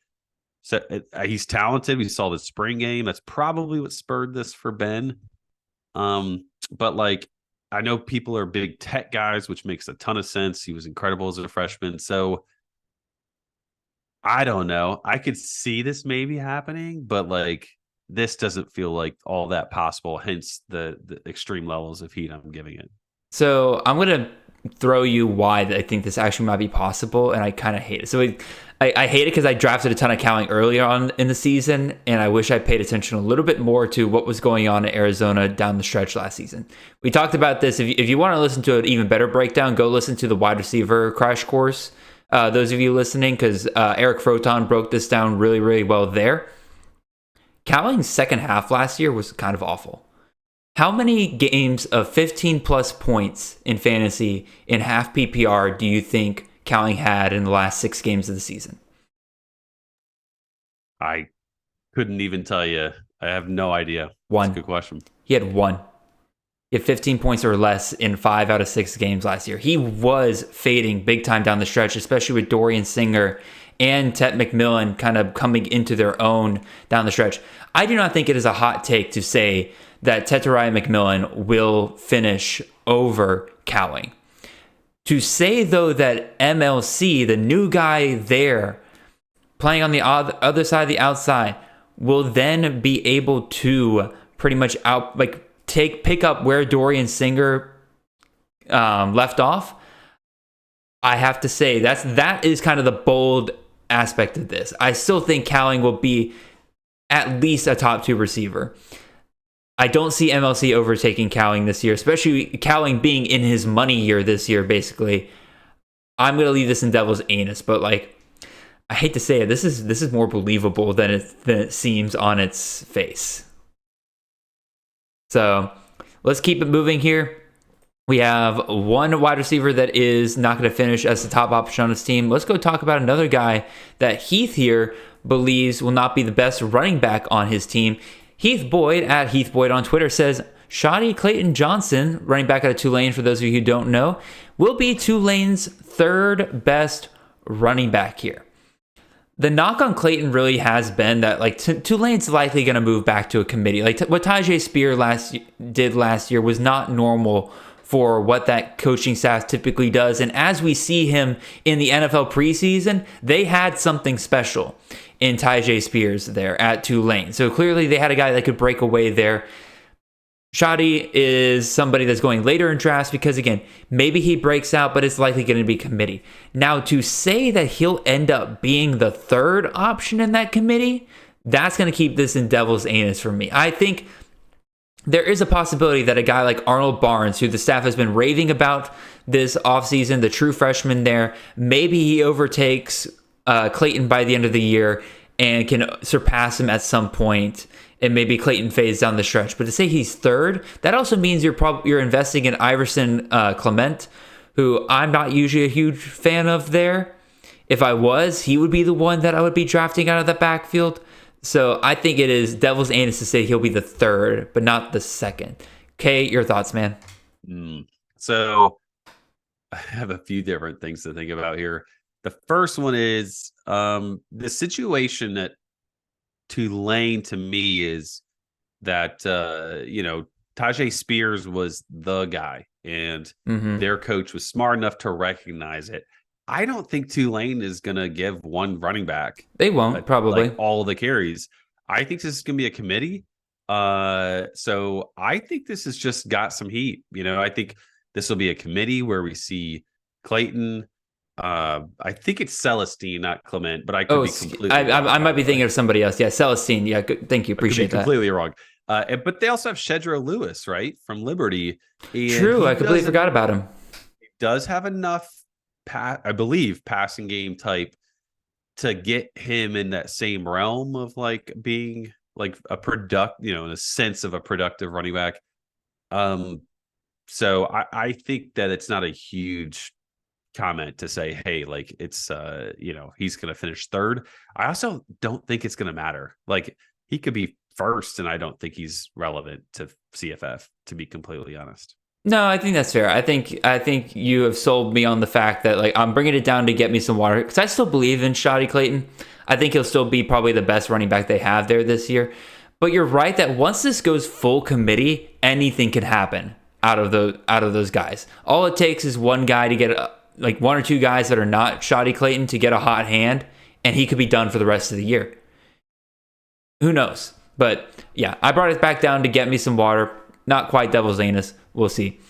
So he's talented. We saw the spring game. That's probably what spurred this for Ben. But like, I know people are big tech guys, which makes a ton of sense. He was incredible as a freshman. So I don't know. I could see this maybe happening, but like this doesn't feel like all that possible. Hence the extreme levels of heat I'm giving it. So I'm going to throw you why I think this actually might be possible, and I kind of hate it. So I hate it because I drafted a ton of Cowing earlier on in the season, and I wish I paid attention a little bit more to what was going on in Arizona down the stretch last season. We talked about this. If you want to listen to an even better breakdown, go listen to the wide receiver crash course. Those of you listening, because Eric Froton broke this down really, really well there. Cowing's second half last year was kind of awful. How many games of 15 plus points in fantasy in half PPR do you think Cowing had in the last 6 games of the season? I couldn't even tell you. I have no idea. One. That's a good question. He had 1. He had 15 points or less in 5 out of 6 games last year. He was fading big time down the stretch, especially with Dorian Singer and Tet McMillan kind of coming into their own down the stretch. I do not think it is a hot take to say that Tetariah McMillan will finish over Cowing. To say, though, that MLC, the new guy there, playing on the other side of the outside, will then be able to pretty much pick up where Dorian Singer left off, I have to say that is kind of the bold aspect of this. I still think Cowing will be at least a top 2 receiver. I don't see MLC overtaking Cowing this year, especially Cowing being in his money year this year, basically. I'm going to leave this in devil's anus, but like, I hate to say it, this is more believable than it seems on its face. So let's keep it moving here. We have one wide receiver that is not going to finish as the top option on his team. Let's go talk about another guy that Heath here believes will not be the best running back on his team. Heath Boyd, at Heath Boyd on Twitter, says Shadi Clayton Johnson, running back out of Tulane, for those of you who don't know, will be Tulane's 3rd best running back here. The knock on Clayton really has been that like Tulane's likely going to move back to a committee. Like what Tyjae Spear did last year was not normal for what that coaching staff typically does. And as we see him in the NFL preseason, they had something special in Tyjae Spears there at Tulane. So clearly they had a guy that could break away there. Shadi is somebody that's going later in drafts because, again, maybe he breaks out, but it's likely going to be committee. Now, to say that he'll end up being the 3rd option in that committee, that's going to keep this in devil's anus for me. I think there is a possibility that a guy like Arnold Barnes, who the staff has been raving about this offseason, the true freshman there, maybe he overtakes Clayton by the end of the year and can surpass him at some point and maybe Clayton fades down the stretch. But to say he's third, that also means you're investing in Iverson Clement, who I'm not usually a huge fan of there. If I was, he would be the one that I would be drafting out of the backfield. So I think it is devil's anus to say he'll be the third, but not the second. Kay, your thoughts, man? So I have a few different things to think about here. The first one is the situation at Tulane to me is that Tajay Spears was the guy, and their coach was smart enough to recognize it. I don't think Tulane is going to give one running back. They won't, probably. Like all the carries. I think this is going to be a committee. So I think this has just got some heat. I think this will be a committee where we see Clayton. I think it's Celestine, not Clement, but I could be completely wrong. I might be thinking of somebody else. Yeah, Celestine. Yeah, good. Thank you. Appreciate that. Completely wrong. But they also have Shedro Lewis, right, from Liberty. True. I completely forgot about him. He does have enough, I believe, passing game type to get him in that same realm of like being like a in a sense of a productive running back. So I think that it's not a huge comment to say, hey, like it's he's going to finish third. I also don't think it's going to matter. Like he could be first, and I don't think he's relevant to CFF, to be completely honest. No, I think that's fair. I think you have sold me on the fact that like I'm bringing it down to get me some water, because I still believe in Shoddy Clayton. I think he'll still be probably the best running back they have there this year. But you're right that once this goes full committee, anything can happen out of those guys. All it takes is one guy to get like one or two guys that are not Shoddy Clayton to get a hot hand, and he could be done for the rest of the year. Who knows? But yeah, I brought it back down to get me some water. Not quite devil's anus. We'll see.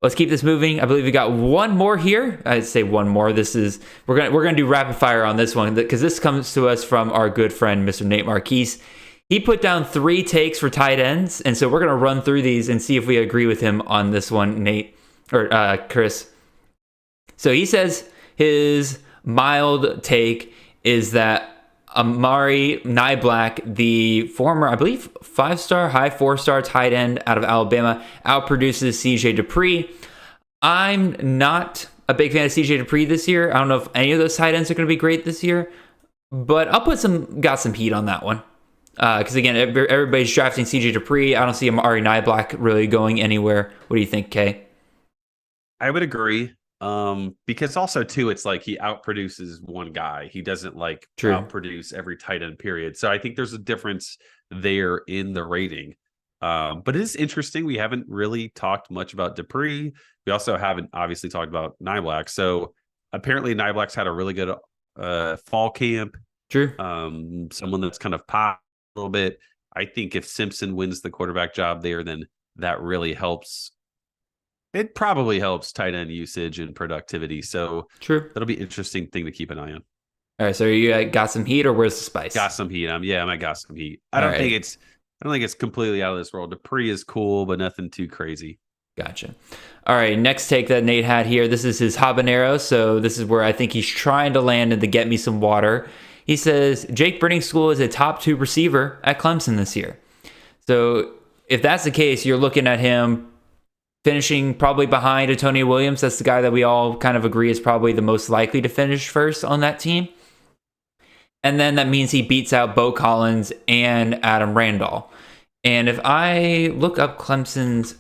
Let's keep this moving. I believe we got one more here. I'd say one more. We're gonna do rapid fire on this one, because this comes to us from our good friend Mr. Nate Marquise. He put down 3 takes for tight ends, and so we're gonna run through these and see if we agree with him on this one, Nate or Chris. So he says his mild take is that Amari Niblack, the former, I believe, 5-star, high 4-star tight end out of Alabama, outproduces CJ Dupree. I'm not a big fan of CJ Dupree this year. I don't know if any of those tight ends are going to be great this year, but I'll got some heat on that one. Because again, everybody's drafting CJ Dupree. I don't see Amari Niblack really going anywhere. What do you think, Kay? I would agree. Because also too, it's like he outproduces one guy. He doesn't outproduce every tight end period. So I think there's a difference there in the rating. But it is interesting. We haven't really talked much about Dupree. We also haven't obviously talked about Niblack. So apparently Niblack's had a really good fall camp. True. Someone that's kind of popped a little bit. I think if Simpson wins the quarterback job there, then that really helps. It probably helps tight end usage and productivity. So true. That'll be an interesting thing to keep an eye on. All right. So you got some heat, or where's the spice? Got some heat. I got some heat. I don't think it's completely out of this world. Dupree is cool, but nothing too crazy. Gotcha. All right. Next take that Nate had here. This is his habanero. So this is where I think he's trying to land in the get me some water. He says Jake School is a top 2 receiver at Clemson this year. So if that's the case, you're looking at him finishing probably behind Antonio Williams. That's the guy that we all kind of agree is probably the most likely to finish first on that team. And then that means he beats out Bo Collins and Adam Randall. And if I look up Clemson's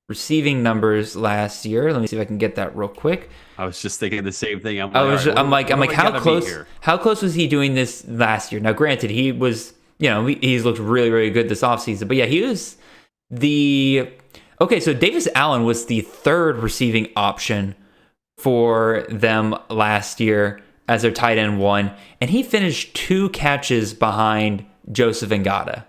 receiving numbers last year, let me see if I can get that real quick. I was just thinking the same thing. I'm like, how close was he doing this last year? Now, granted, he was, he's looked really, really good this offseason. But yeah, he was okay, so Davis Allen was the 3rd receiving option for them last year as their tight end 1, and he finished 2 catches behind Joseph Ngata.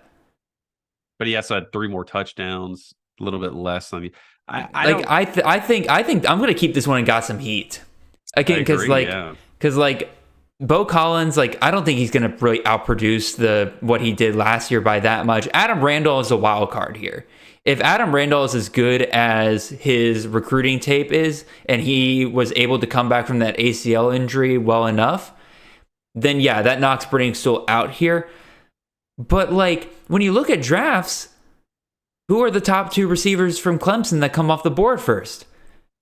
But he also had 3 more touchdowns, a little bit less. I mean, I think I'm going to keep this one and got some heat again, because Bo Collins, I don't think he's going to really outproduce what he did last year by that much. Adam Randall is a wild card here. If Adam Randall is as good as his recruiting tape is, and he was able to come back from that ACL injury well enough, then yeah, that knocks Stool out here. But like when you look at drafts, who are the top 2 receivers from Clemson that come off the board first?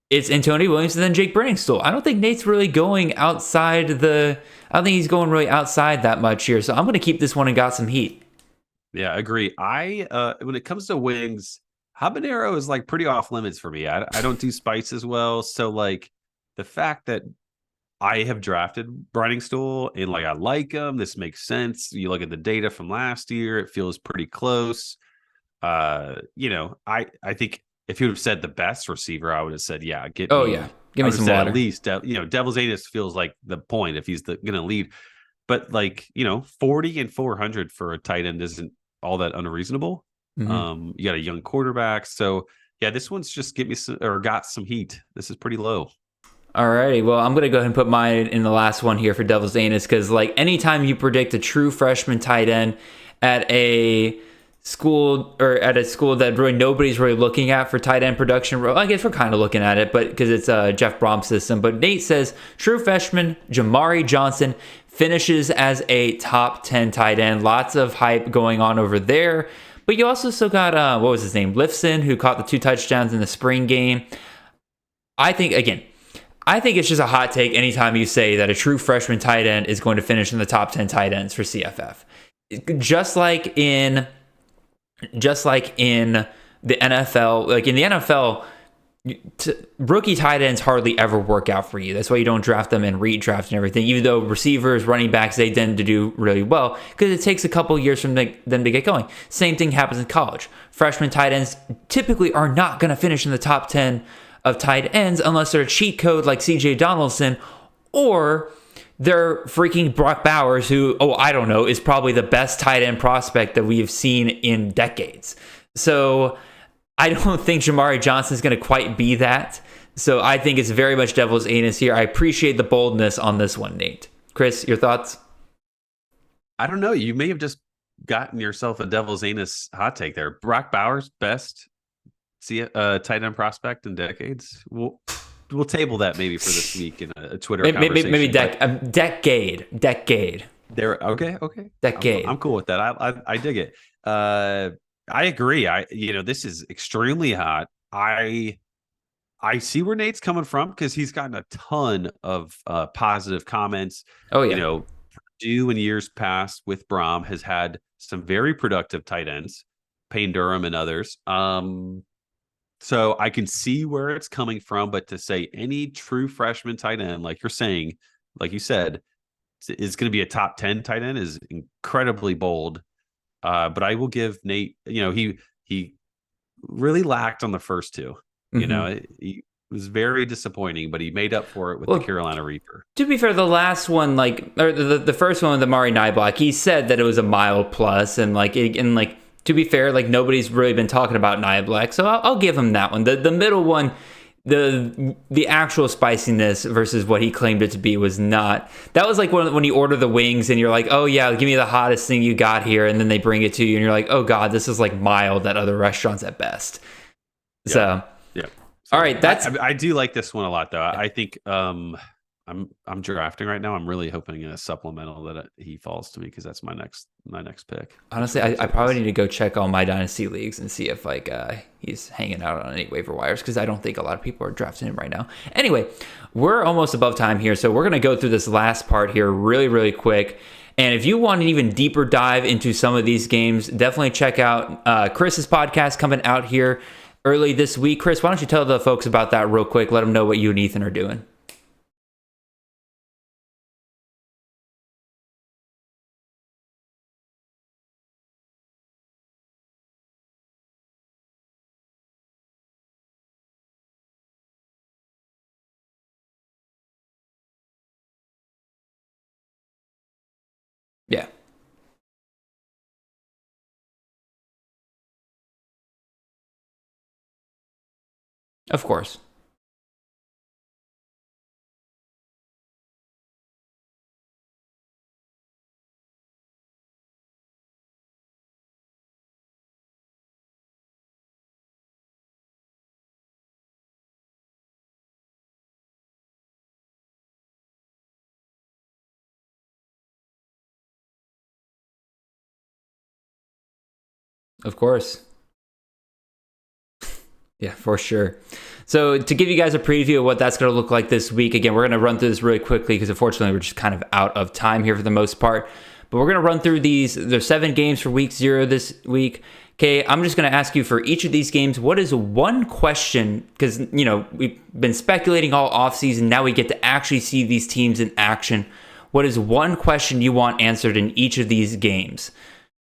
It's Antonio Williams and then Jake Briningstool. I don't think Nate's really going outside the. I don't think he's going really outside that much here. So I'm going to keep this one and got some heat. Yeah, agree. When it comes to wings, habanero is like pretty off limits for me. I don't do spice as well. So like the fact that I have drafted Briningstool and like I like him, this makes sense. You look at the data from last year, it feels pretty close. I think if you would have said the best receiver, I would have said, yeah, give me some water. At least, Devil's Anus feels like the point if he's going to lead. But 40 and 400 for a tight end isn't all that unreasonable. Mm-hmm. You got a young quarterback. So yeah, this one's just got some heat. This is pretty low. Alrighty, well, I'm going to go ahead and put mine in the last one here for Devil's Anus because, like, anytime you predict a true freshman tight end at a school that really nobody's really looking at for tight end production, I guess we're kind of looking at it, but because it's Jeff Brom's system. But Nate says true freshman Jamari Johnson finishes as a top 10 tight end. Lots of hype going on over there. But you also still got, what was his name? Lifson, who caught the 2 touchdowns in the spring game. I think it's just a hot take anytime you say that a true freshman tight end is going to finish in the top 10 tight ends for CFF. Just like in the NFL, like in the NFL, rookie tight ends hardly ever work out for you. That's why you don't draft them in redraft and everything, even though receivers, running backs, they tend to do really well because it takes a couple years from them to get going. Same thing happens in college. Freshman tight ends typically are not going to finish in the top 10 of tight ends unless they're a cheat code like CJ Donaldson, or they're freaking Brock Bowers, who, I don't know, is probably the best tight end prospect that we've seen in decades. So I don't think Jamari Johnson is going to quite be that. So I think it's very much Devil's Anus here. I appreciate the boldness on this one, Nate. Chris, your thoughts? I don't know. You may have just gotten yourself a Devil's Anus hot take there. Brock Bowers, best tight end prospect in decades. We'll table that maybe for this week in a Twitter conversation. Maybe decade. There, okay. Decade. I'm cool with that. I dig it. I agree. This is extremely hot. I see where Nate's coming from because he's gotten a ton of positive comments. Oh yeah. Purdue in years past with Brom has had some very productive tight ends, Payne Durham and others. So I can see where it's coming from, but to say any true freshman tight end, like you're saying, like you said, is going to be a top 10 tight end is incredibly bold. But I will give Nate, he really lacked on the first 2. Mm-hmm. He was very disappointing, but he made up for it with the Carolina Reaper. To be fair, the last one, the first one with the Mari Nyblock, he said that it was a mild plus, and to be fair, nobody's really been talking about Nyblock, so I'll give him that one. The middle one, the actual spiciness versus what he claimed it to be was not. That was like when you order the wings and you're like, oh yeah, give me the hottest thing you got here, and then they bring it to you and you're like, oh god, this is like mild at other restaurants at best. Yeah. So all right, I do like this one a lot though. I think I'm drafting right now. I'm really hoping in a supplemental that he falls to me because that's my next pick. Honestly, I probably need to go check all my dynasty leagues and see if he's hanging out on any waiver wires because I don't think a lot of people are drafting him right now. Anyway, we're almost above time here, so we're gonna go through this last part here really, really quick. And if you want an even deeper dive into some of these games, definitely check out Chris's podcast coming out here early this week. Chris, why don't you tell the folks about that real quick? Let them know what you and Ethan are doing. Yeah. Of course. Of course. Yeah, for sure. So to give you guys a preview of what that's going to look like this week, again, we're going to run through this really quickly because unfortunately we're just kind of out of time here for the most part. But we're going to run through these. There's 7 games for week 0 this week. Okay, I'm just going to ask you for each of these games, what is one question? Because, we've been speculating all offseason. Now we get to actually see these teams in action. What is one question you want answered in each of these games?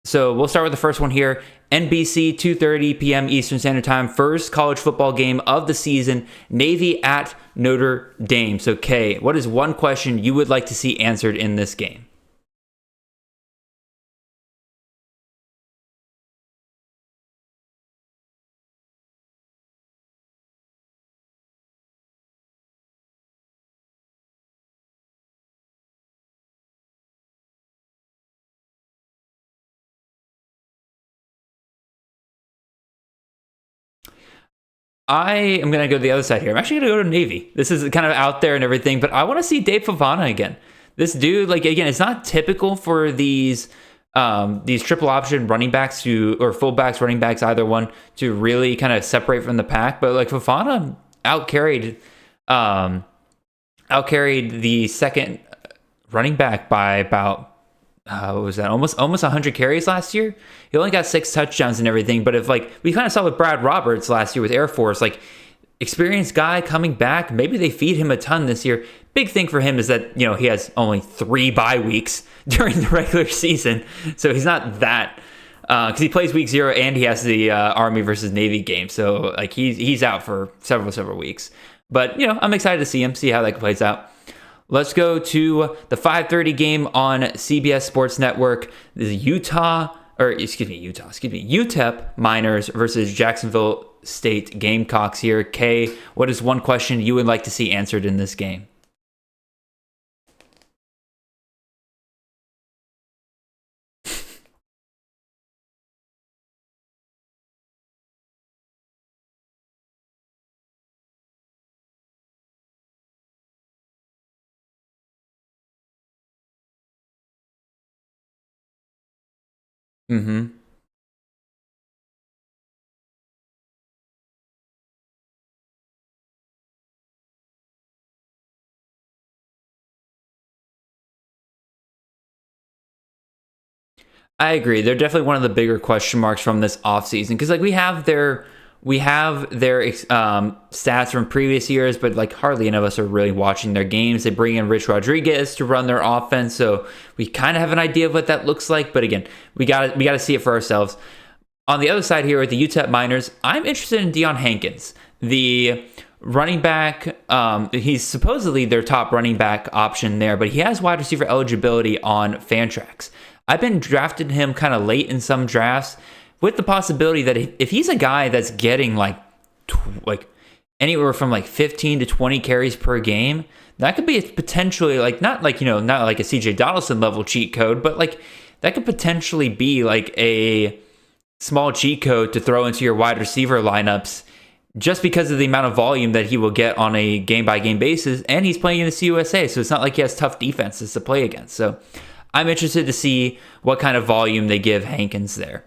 So we'll start with the first one here. NBC, 2:30 p.m. Eastern Standard Time. First college football game of the season. Navy at Notre Dame. So, Kay, what is one question you would like to see answered in this game? I am going to go to the other side here. I'm actually going to go to Navy. This is kind of out there and everything, but I want to see Dave Favana again. This dude, again, it's not typical for these triple option running backs or fullbacks, running backs, either one, to really kind of separate from the pack. But Fofana outcarried the second running back by about what was that? Almost 100 carries last year. He only got 6 touchdowns and everything. But if we kind of saw with Brad Roberts last year with Air Force, experienced guy coming back, maybe they feed him a ton this year. Big thing for him is that he has only 3 bye weeks during the regular season, so he's not that because he plays week 0 and he has the Army versus Navy game, so he's out for several weeks. But I'm excited to see how that plays out. Let's go to the 5:30 game on CBS Sports Network. The UTEP Miners versus Jacksonville State Gamecocks here. Kay, what is one question you would like to see answered in this game? Mm-hmm. I agree. They're definitely one of the bigger question marks from this offseason because we have their stats from previous years, but hardly any of us are really watching their games. They bring in Rich Rodriguez to run their offense, so we kind of have an idea of what that looks like. But again, we got to see it for ourselves. On the other side here with the UTEP Miners, I'm interested in Deion Hankins, the running back. He's supposedly their top running back option there, but he has wide receiver eligibility on Fantrax. I've been drafting him kind of late in some drafts with the possibility that if he's a guy that's getting anywhere from 15 to 20 carries per game, that could be potentially not like a CJ Donaldson level cheat code, but that could potentially be a small cheat code to throw into your wide receiver lineups just because of the amount of volume that he will get on a game-by-game basis, and he's playing in the CUSA, so it's not like he has tough defenses to play against. So I'm interested to see what kind of volume they give Hankins there.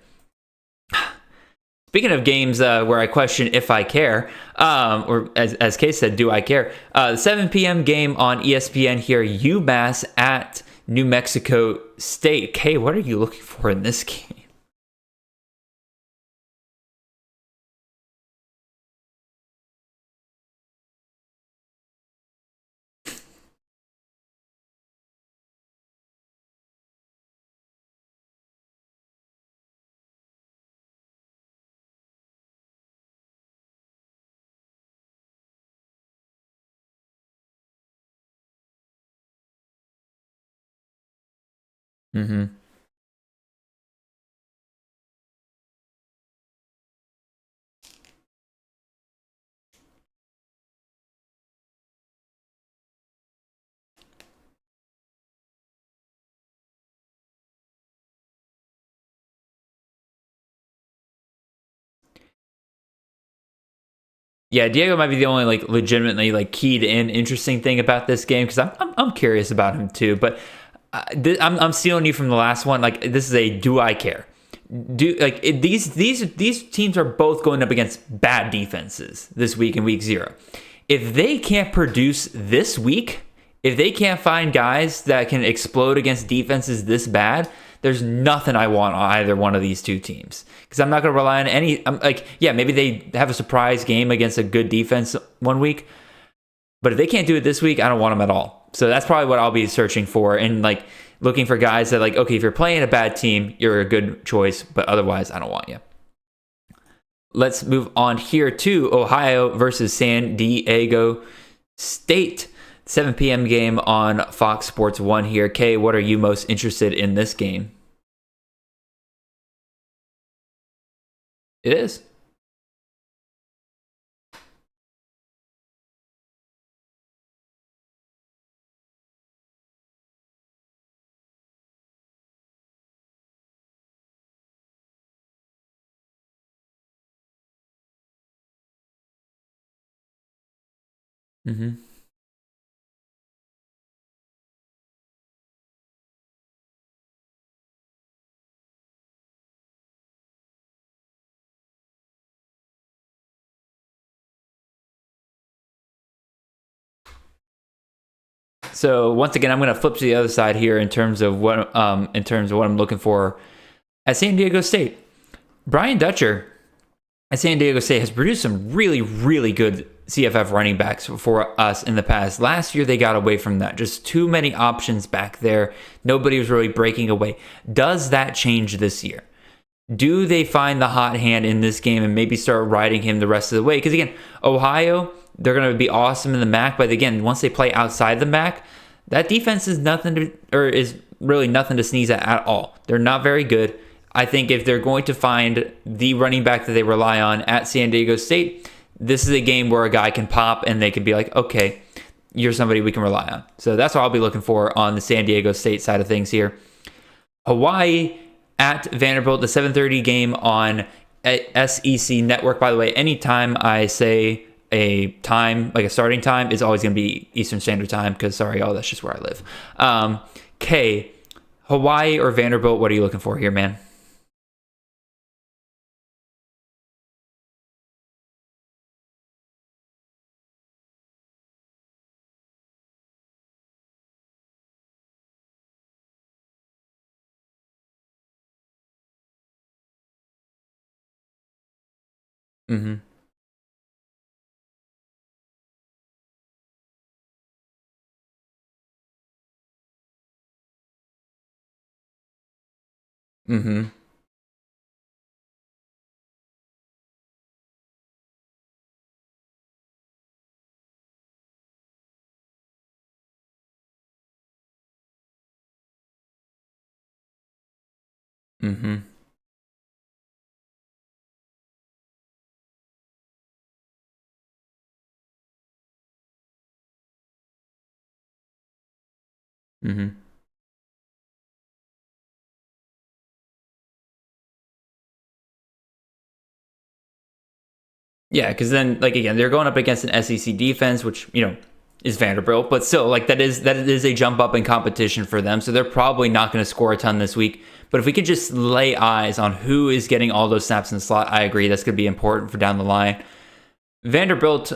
Speaking of games where I question if I care, or as Kay said, do I care? 7 p.m. game on ESPN here, UMass at New Mexico State. Kay, what are you looking for in this game? Mm-hmm. Yeah, Diego might be the only legitimately keyed in interesting thing about this game because I'm curious about him too. But I'm stealing you from the last one. This is a do I care? These teams are both going up against bad defenses this week in week 0. If they can't produce this week, if they can't find guys that can explode against defenses this bad, there's nothing I want on either one of these two teams. Because I'm not going to rely on any. I'm like, yeah, maybe they have a surprise game against a good defense one week, but if they can't do it this week, I don't want them at all. So that's probably what I'll be searching for, and like looking for guys that, like, okay, if you're playing a bad team, you're a good choice, but otherwise, I don't want you. Let's move on here to Ohio versus San Diego State. 7 p.m. game on Fox Sports 1 here. Kay, what are you most interested in this game? It is. Mm-hmm. So once again, I'm going to flip to the other side here in terms of what I'm looking for at San Diego State. Brian Dutcher at San Diego State has produced some really, really good CFF running backs for us in the past. Last year, they got away from that. Just too many options back there. Nobody was really breaking away. Does that change this year? Do they find the hot hand in this game and maybe start riding him the rest of the way? Because again, Ohio, they're going to be awesome in the MAC, but again, once they play outside the MAC, that defense is is really nothing to sneeze at all. They're not very good. I think if they're going to find the running back that they rely on at San Diego State, this is a game where a guy can pop and they can be like, okay, you're somebody we can rely on. So that's what I'll be looking for on the San Diego State side of things here. Hawaii at Vanderbilt, the 7:30 game on SEC Network. By the way, anytime I say a time, like a starting time, is always going to be Eastern Standard Time because, sorry, y'all, that's just where I live. Kay, Hawaii or Vanderbilt, what are you looking for here, man? Mm-hmm. Mm-hmm. Mm-hmm. Mm-hmm. Yeah, because then, like, again, they're going up against an SEC defense, which, is Vanderbilt, but still, like, that is a jump up in competition for them. So they're probably not going to score a ton this week. But if we could just lay eyes on who is getting all those snaps in the slot, I agree that's going to be important for down the line. Vanderbilt,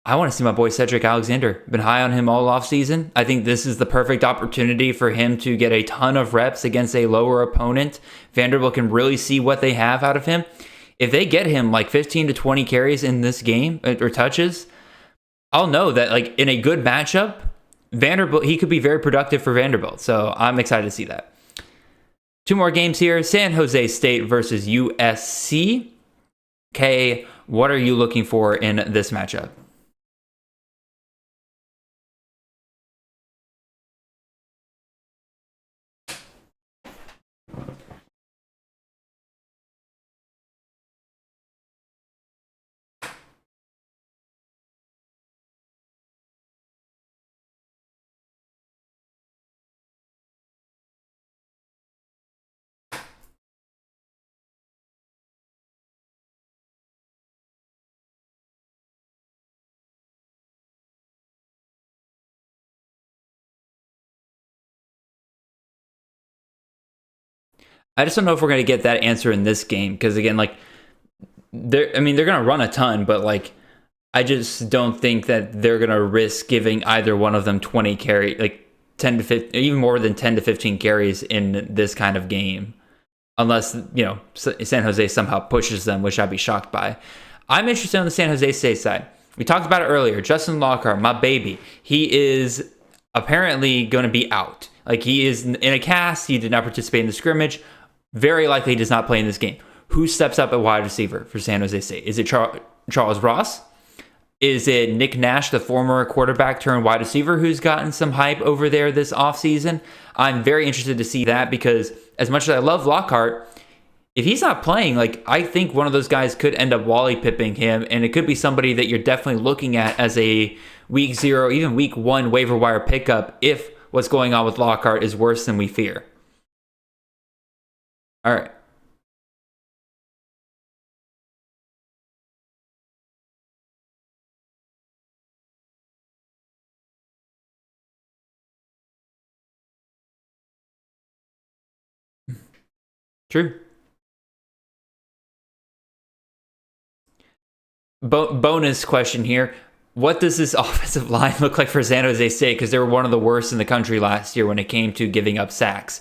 I want to see my boy Cedric Alexander. Been high on him all offseason. I think this is the perfect opportunity for him to get a ton of reps against a lower opponent. Vanderbilt can really see what they have out of him. If they get him like 15 to 20 carries in this game or touches, I'll know that, like, in a good matchup, Vanderbilt, he could be very productive for Vanderbilt. So I'm excited to see that. 2 more games here. San Jose State versus USC. Kay, what are you looking for in this matchup? I just don't know if we're going to get that answer in this game because again, like they're going to run a ton, but like I just don't think that they're going to risk giving either one of them 20 carry, like 10 to 15, even more than 10 to 15 carries in this kind of game, unless San Jose somehow pushes them, which I'd be shocked by. I'm interested on the San Jose State side. We talked about it earlier. Justin Lockhart, my baby, he is apparently going to be out. Like he is in a cast. He did not participate in the scrimmage. Very likely he does not play in this game. Who steps up at wide receiver for San Jose State? Is it Charles Ross? Is it Nick Nash, the former quarterback turned wide receiver who's gotten some hype over there this offseason? I'm very interested to see that because as much as I love Lockhart, if he's not playing, like I think one of those guys could end up Wally pipping him, and it could be somebody that you're definitely looking at as a week 0, even week 1 waiver wire pickup if what's going on with Lockhart is worse than we fear. All right. True. Bonus question here. What does this offensive line look like for San Jose State? Because they were one of the worst in the country last year when it came to giving up sacks.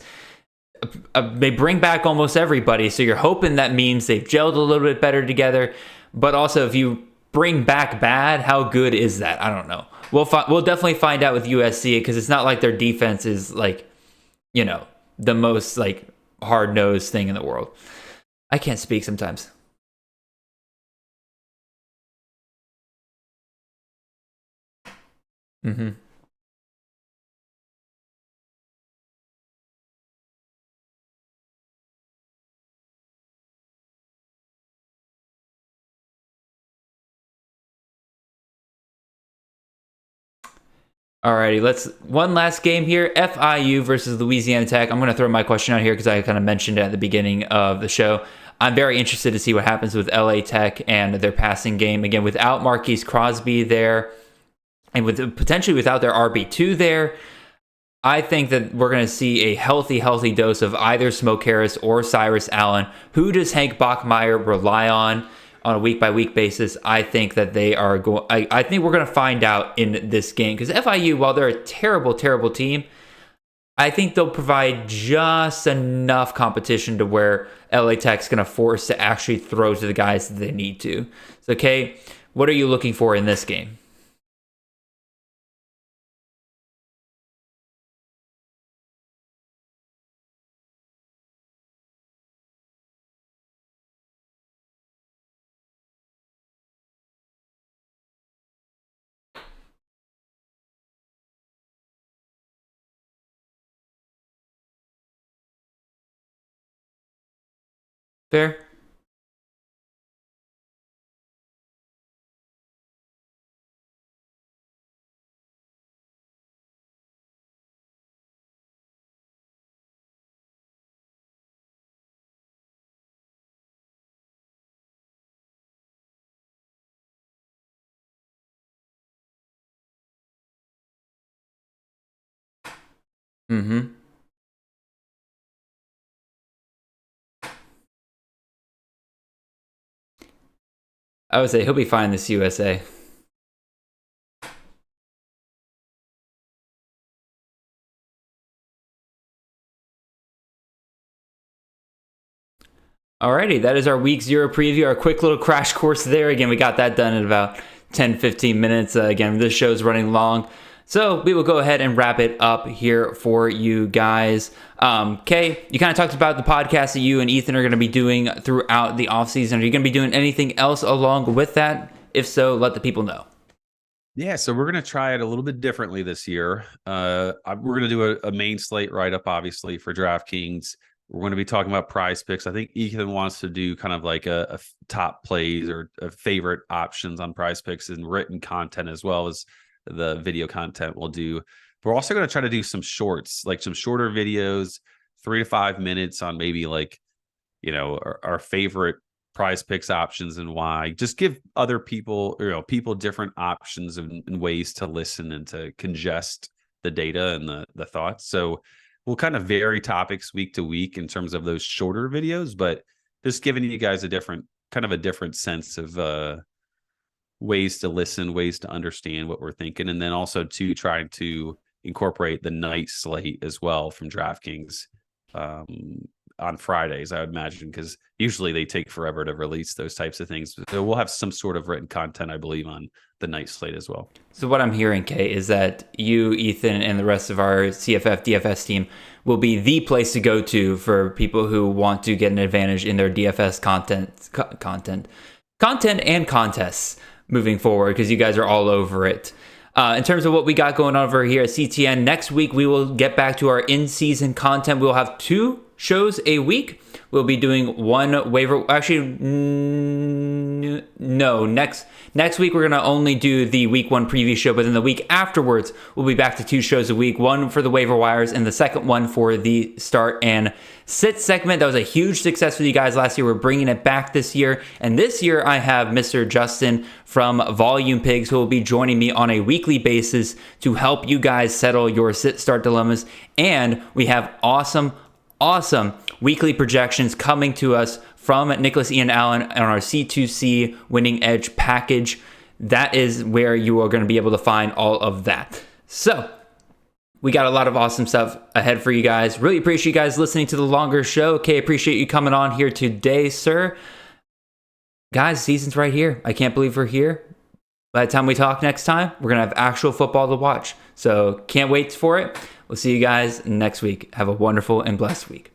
They bring back almost everybody, so you're hoping that means they've gelled a little bit better together. But also, if you bring back bad, how good is that? I don't know. We'll definitely find out with USC because it's not like their defense is like, the most like hard-nosed thing in the world. I can't speak sometimes. Mm-hmm. Alrighty, one last game here. FIU versus Louisiana Tech. I'm going to throw my question out here because I kind of mentioned it at the beginning of the show. I'm very interested to see what happens with LA Tech and their passing game. Again, without Marquise Crosby there and potentially without their RB2 there, I think that we're going to see a healthy dose of either Smoke Harris or Cyrus Allen. Who does Hank Bachmeier rely on a week-by-week basis? I think that they are going. I think we're going to find out in this game because FIU, while they're a terrible team, I think they'll provide just enough competition to where LA Tech's going to force to actually throw to the guys that they need to. So, okay, what are you looking for in this game? Fair? Mm-hmm. I would say he'll be fine this USA. Alrighty, that is our week 0 preview, our quick little crash course there. Again, we got that done in about 10-15 minutes. Again, this show's running long, so we will go ahead and wrap it up here for you guys. Kay, you kind of talked about the podcast that you and Ethan are going to be doing throughout the offseason. Are you going to be doing anything else along with that? If so, let the people know. Yeah, so we're going to try it a little bit differently this year. We're going to do a main slate write-up, obviously, for DraftKings. We're going to be talking about prize picks. I think Ethan wants to do kind of like a top plays or a favorite options on prize picks and written content as well as the video content we'll do. We're also going to try to do some shorts, like some shorter videos, 3 to 5 minutes on maybe like, our favorite prize picks options and why. Just give other people, people different options and ways to listen and to congest the data and the thoughts. So we'll kind of vary topics week to week in terms of those shorter videos, but just giving you guys a different sense of ways to listen, ways to understand what we're thinking, and then also to trying to incorporate the night slate as well from DraftKings on Fridays, I would imagine, because usually they take forever to release those types of things. So we'll have some sort of written content, I believe, on the night slate as well. So what I'm hearing, Kay, is that you, Ethan, and the rest of our CFF DFS team will be the place to go to for people who want to get an advantage in their DFS content and contests moving forward, because you guys are all over it. In terms of what we got going on over here at CTN, next week we will get back to our in-season content. We'll have 2 shows a week. We'll be doing one waiver. Actually, no. Next week we're gonna only do the week 1 preview show, but then the week afterwards we'll be back to 2 shows a week. One for the waiver wires, and the second one for the start and sit segment. That was a huge success with you guys last year. We're bringing it back this year, and this year I have Mr. Justin from Volume Pigs, who will be joining me on a weekly basis to help you guys settle your sit start dilemmas. And we have awesome weekly projections coming to us from Nicholas Ian Allen on our C2C Winning Edge package. That is where you are going to be able to find all of that. So we got a lot of awesome stuff ahead for you guys. Really appreciate you guys listening to the longer show. Okay, appreciate you coming on here today, sir. Guys, season's right here. I can't believe we're here. By the time we talk next time, we're going to have actual football to watch. So can't wait for it. We'll see you guys next week. Have a wonderful and blessed week.